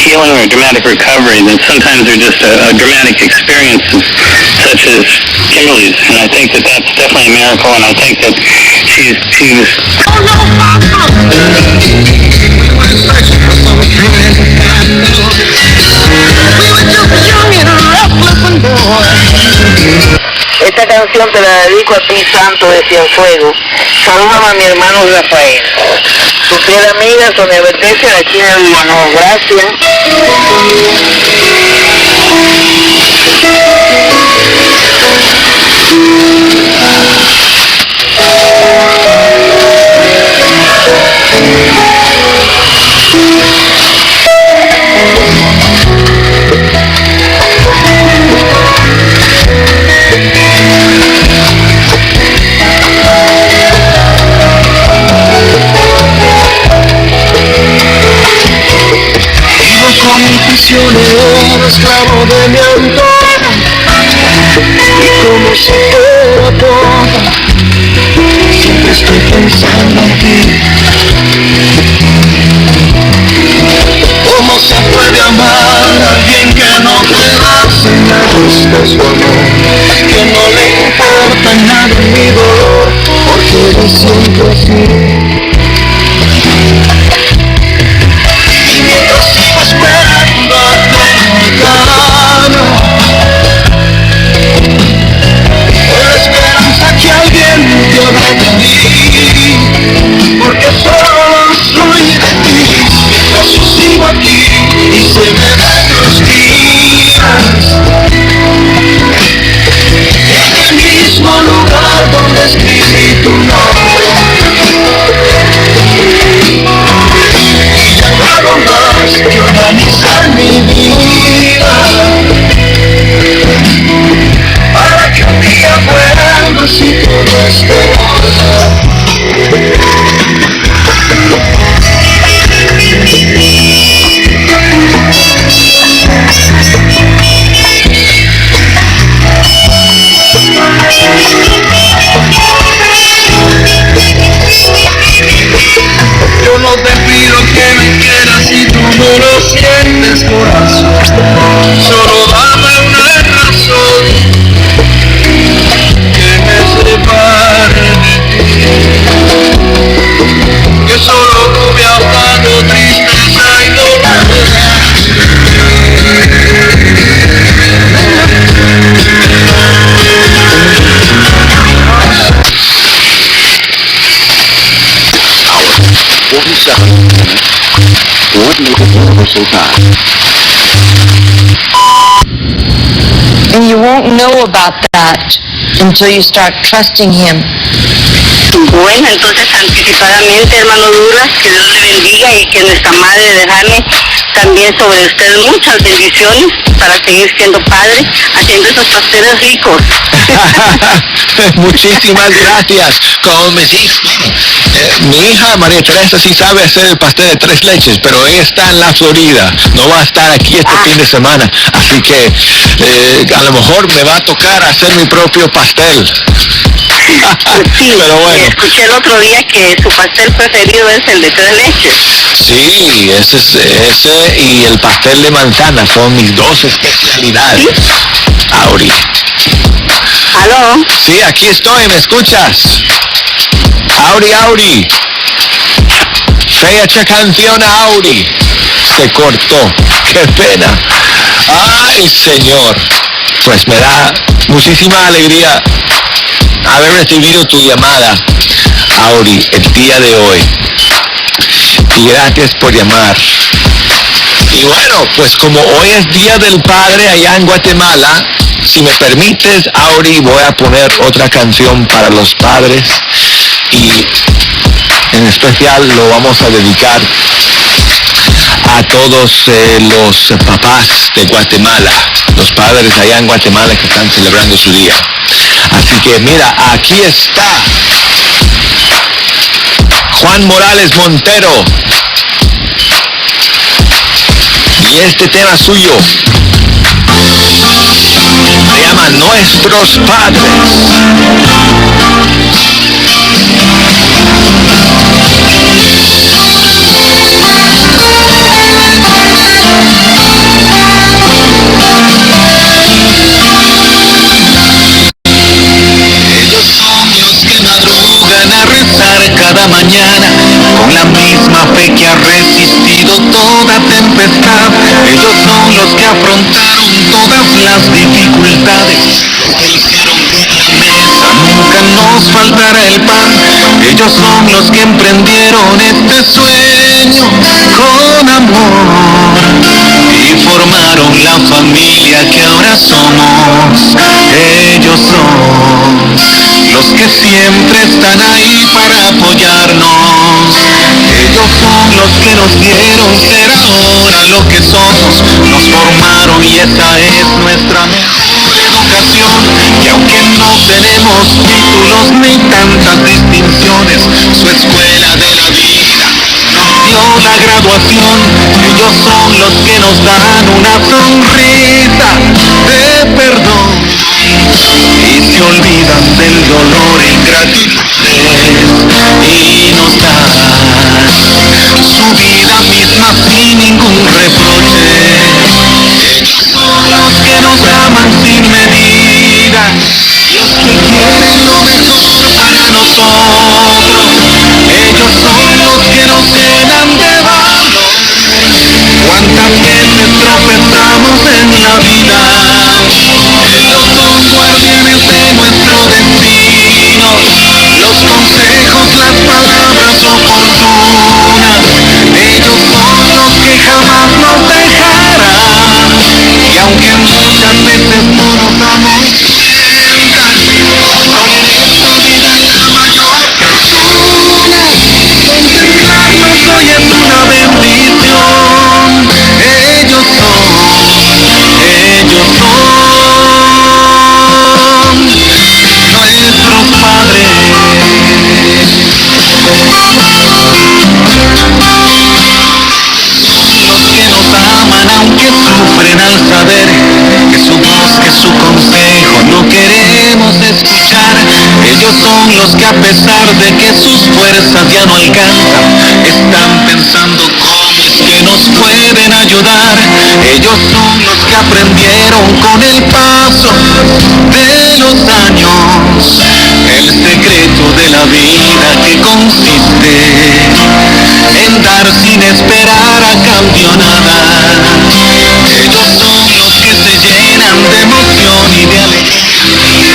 healing or a dramatic recovery, then sometimes they're just a dramatic experience, such as Kimberly's. And I think that that's definitely a miracle, and I think that she was... Esta canción te la dedico a ti, santo de Cienfuegos. Salúdame a mi hermano Rafael. Tu fiel amiga Sonia Bertese, de aquí en Villanueva. Gracias. Prisionero, esclavo de mi antojo, y como si fuera poca, siempre estoy pensando en ti. ¿Cómo se puede amar a alguien que no te hace nada? Busca su amor, que no le importa nada mi dolor, porque yo siento así. Esperando a tu con la esperanza que alguien te hable de mí, porque solo soy de ti, mientras yo sigo aquí y se me dan los días, en el mismo lugar donde escribí tu nombre. Que organizar mi vida para que un día vuelva si todo esté en orden. Yo no te pido que me quieras si tú no lo sientes, corazón. Solo dame una razón que me separe de ti, que solo tú me has dado tristeza y dolor. Coordinated universal time. And you won't know about that until you start trusting Him. Bueno, entonces anticipadamente, hermano Douglas, que Dios le bendiga y que nuestra madre derrame también sobre usted muchas bendiciones para seguir siendo padre, haciendo esos pasteles ricos. Muchísimas gracias. Como me dice, mi hija María Teresa sí sabe hacer el pastel de 3 leches, pero ella está en la Florida, no va a estar aquí este fin de semana, así que a lo mejor me va a tocar hacer mi propio pastel. Sí, pero bueno. Escuché el otro día que su pastel preferido es el de 3 leches. Sí, ese y el pastel de manzana son mis 2 especialidades. ¿Sí? Auri. ¿Aló? Sí, aquí estoy, ¿me escuchas? Auri. Fecha canción, Auri. Se cortó, qué pena. Ay, Señor. Pues me da muchísima alegría haber recibido tu llamada, Auri, el día de hoy. Y gracias por llamar. Y bueno, pues como hoy es Día del Padre allá en Guatemala, si me permites, Auri, voy a poner otra canción para los padres y en especial lo vamos a dedicar a todos los papás de Guatemala, los padres allá en Guatemala que están celebrando su día. Así que mira, aquí está Juan Morales Montero y este tema suyo se llama Nuestros Padres. cada mañana, con la misma fe que ha resistido toda tempestad. Ellos son los que afrontaron todas las dificultades, que hicieron que en la mesa nunca nos faltará el pan. Ellos son los que emprendieron este sueño con amor y formaron la familia que ahora somos. Ellos son los que siempre están ahí para apoyarnos. Ellos son los que nos dieron ser ahora lo que somos. Nos formaron y esa es nuestra mejor educación. Y aunque no tenemos títulos ni tantas distinciones, su escuela de la vida nos dio la graduación. Ellos son los que nos dan una sonrisa de perdón y se olvidan del dolor e ingratitudes y nos dan su vida misma sin ningún reproche. Ellos son los que nos aman sin medida, los que quieren lo mejor para nosotros. Ellos son los que nos llenan de valor. Cuántas veces tropezamos en la vida. Ellos son guardianes de nuestro destino. Los consejos, las palabras oportunas. Ellos son los que jamás nos dejarán. Y aunque muchas veces no nos damos cuenta, son en esta vida la mayor fortuna. Contemplarlos hoy es una bendición. Ellos son nuestros padres. Los que nos aman aunque sufren al saber que su voz, que su consejo no queremos escuchar. Ellos son los que a pesar de que sus fuerzas ya no alcanzan, están pensando cómo es que nos pueden ayudar. Ellos son los que aprendieron con el paso de los años el secreto de la vida, que consiste en dar sin esperar a cambio nada. Ellos son los que se llenan de emoción y de alegría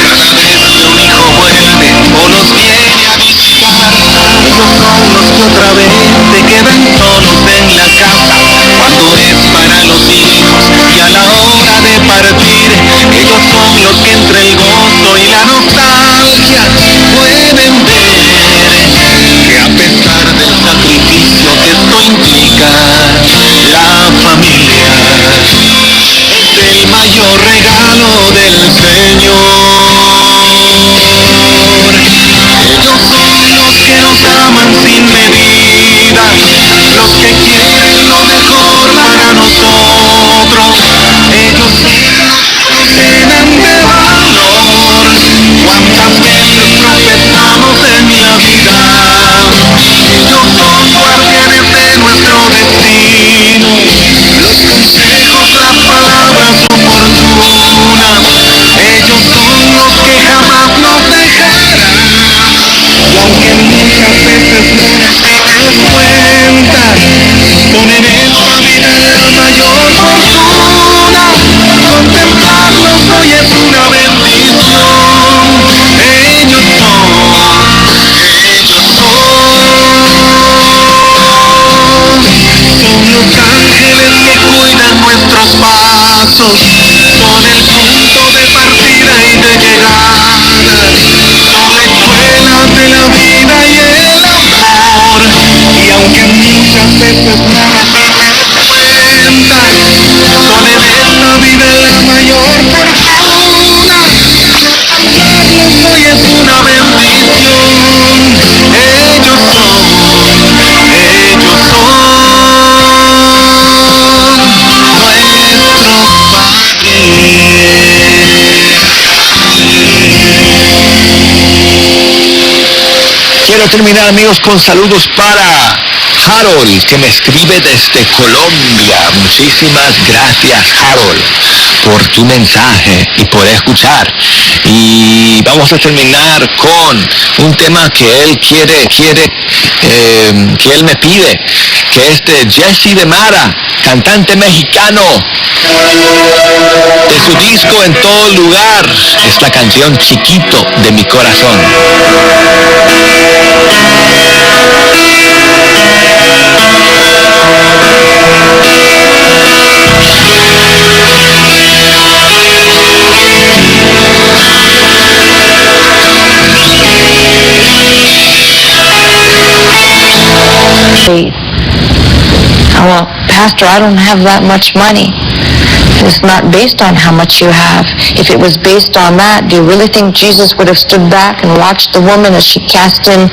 cada vez que un hijo vuelve o los viene a visitar. Ellos son los que otra vez se quedan solos en la casa cuando es para los hijos y a la hora de partir. Ellos son los que entre el gozo y la nostalgia pueden ver que a pesar del sacrificio que esto implica, la familia es el mayor regalo del Señor. Ellos son los que nos aman sin medida, los que quieren lo mejor para nosotros. Ellos son los que nos llenan de valor. Cuántas veces tropezamos en la vida. Ellos son guardianes de nuestro destino. Los consejos, las palabras oportunas. Ellos son los que jamás nos dejarán. Y aunque muchas veces no nos damos cuenta, son en esta vida la mayor fortuna. Contemplarlos hoy es una bendición. Ellos son los ángeles que cuidan nuestros pasos, son el punto de partida y de llegada, son la escuela de la vida y el amor. Y aunque muchas veces no nos damos cuenta, son en esta vida la mayor fortuna. Contemplarlos hoy es una bendición. Ellos son nuestros Quiero terminar, amigos, con saludos para Harold, que me escribe desde Colombia. Muchísimas gracias, Harold, por tu mensaje y por escuchar. Y vamos a terminar con un tema que él quiere, que él me pide, que es de Jesse de Mara, cantante mexicano. De su disco En Todo Lugar, es la canción Chiquito de mi corazón. Well, Pastor, I don't have that much money. It's not based on how much you have. If it was based on that, do you really think Jesus would have stood back and watched the woman as she cast in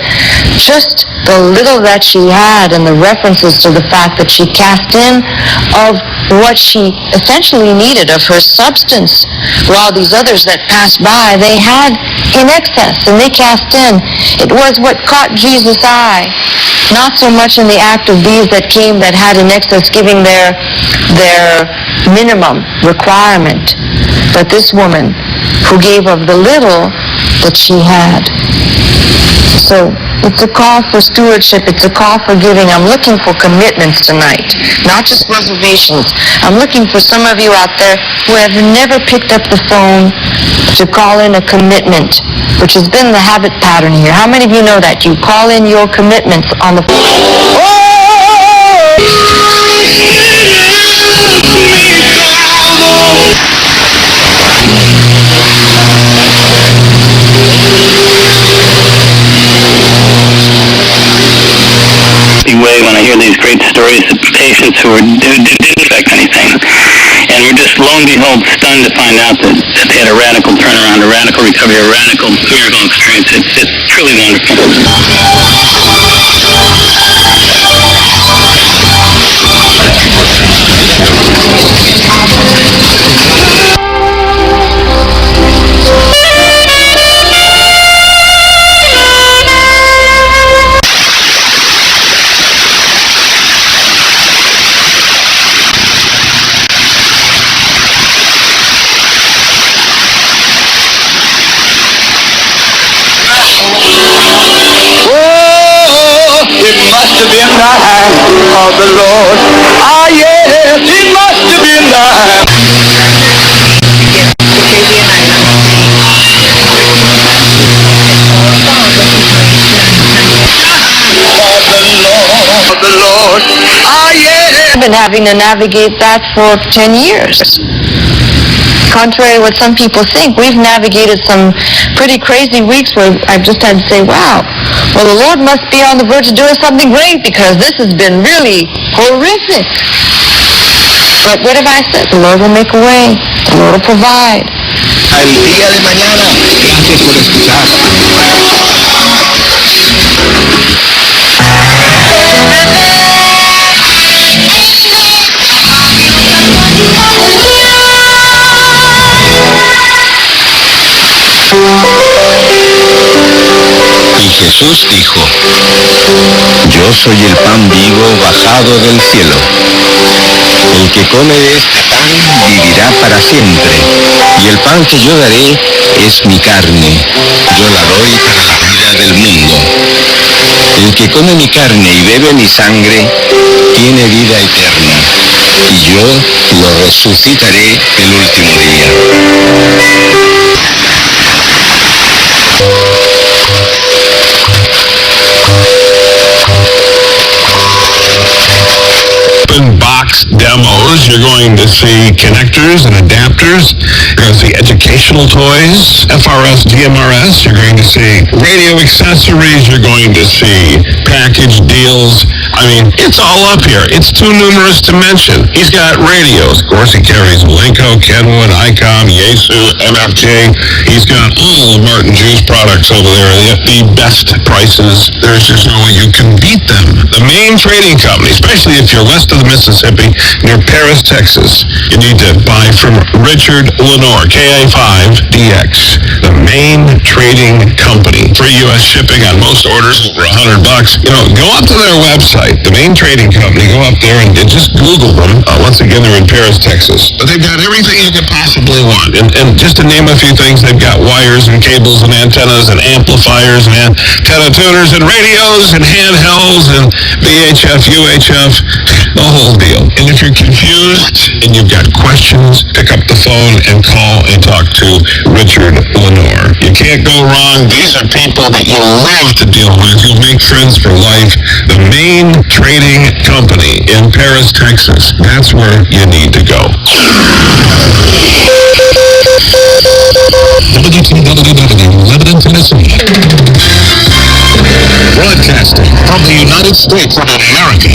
just the little that she had, and the references to the fact that she cast in of what she essentially needed, of her substance, while these others that passed by, they had in excess and they cast in. It was what caught Jesus' eye, not so much in the act of these that came that had in excess, giving their minimum requirement, but this woman who gave of the little that she had. So it's a call for stewardship. It's a call for giving. I'm looking for commitments tonight, not just reservations. I'm looking for some of you out there who have never picked up the phone to call in a commitment, which has been the habit pattern here. How many of you know that? You call in your commitments on the phone. Way when I hear these great stories of patients who didn't affect anything, and we're just, lo and behold, stunned to find out that they had a radical turnaround, a radical recovery, a radical miracle experience. It's truly wonderful. It must have been the hand of the Lord. Ah, yes, it must have been the hand. Of the Lord. Ah, yes. I've been having to navigate that for 10 years. Contrary to what some people think, we've navigated some pretty crazy weeks where I've just had to say, wow, well, the Lord must be on the verge of doing something great because this has been really horrific. But what have I said? The Lord will make a way. The Lord will provide. Al día de mañana, gracias por escuchar. Y Jesús dijo, yo soy el pan vivo bajado del cielo. El que come de este pan vivirá para siempre, y el pan que yo daré es mi carne. Yo la doy para la vida del mundo. El que come mi carne y bebe mi sangre tiene vida eterna, y yo lo resucitaré el último día. In box demos, you're going to see connectors and adapters. You're going to see educational toys, FRS, DMRS. You're going to see radio accessories. You're going to see package deals. I mean, it's all up here. It's too numerous to mention. He's got radios. Of course, he carries Lenco, Kenwood, ICOM, Yaesu, MFJ. He's got all of Martin Jew's products over there. The best prices. There's just no way you can beat them. The main trading company, especially if you're west of the Mississippi, near Paris, Texas, you need to buy from Richard Lenore, KA5DX, the main trading company. Free U.S. shipping on most orders over $100. You know, go up to their website. website, the main trading company. Go up there and just Google them. Once again, they're in Paris, Texas. But they've got everything you could possibly want. And just to name a few things, they've got wires and cables and antennas and amplifiers and antenna tuners and radios and handhelds and VHF, UHF, the whole deal. And if you're confused and you've got questions, pick up the phone and call and talk to Richard Lenore. You can't go wrong. These are people that you love to deal with. You'll make friends for life. The main trading company in Paris, Texas. That's where you need to go. WTWW, Lebanon, Tennessee. Broadcasting from the United States of America.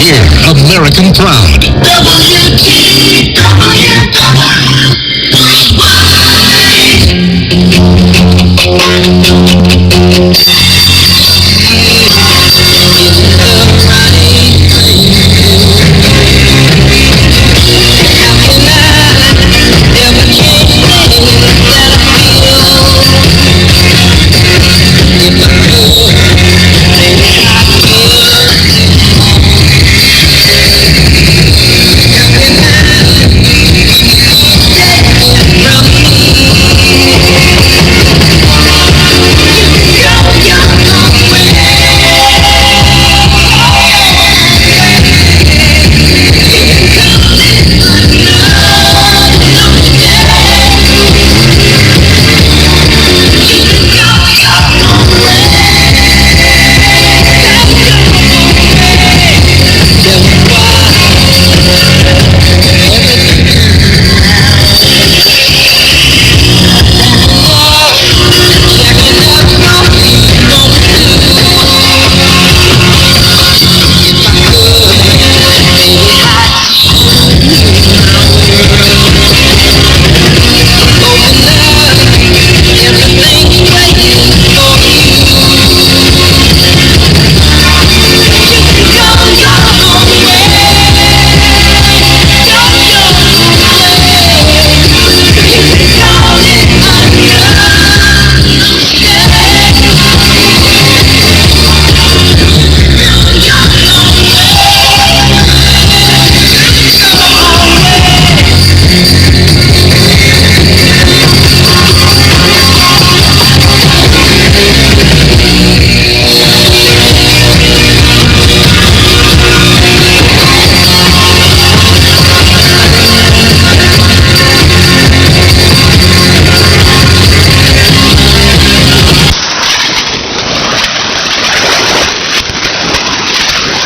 We're American proud.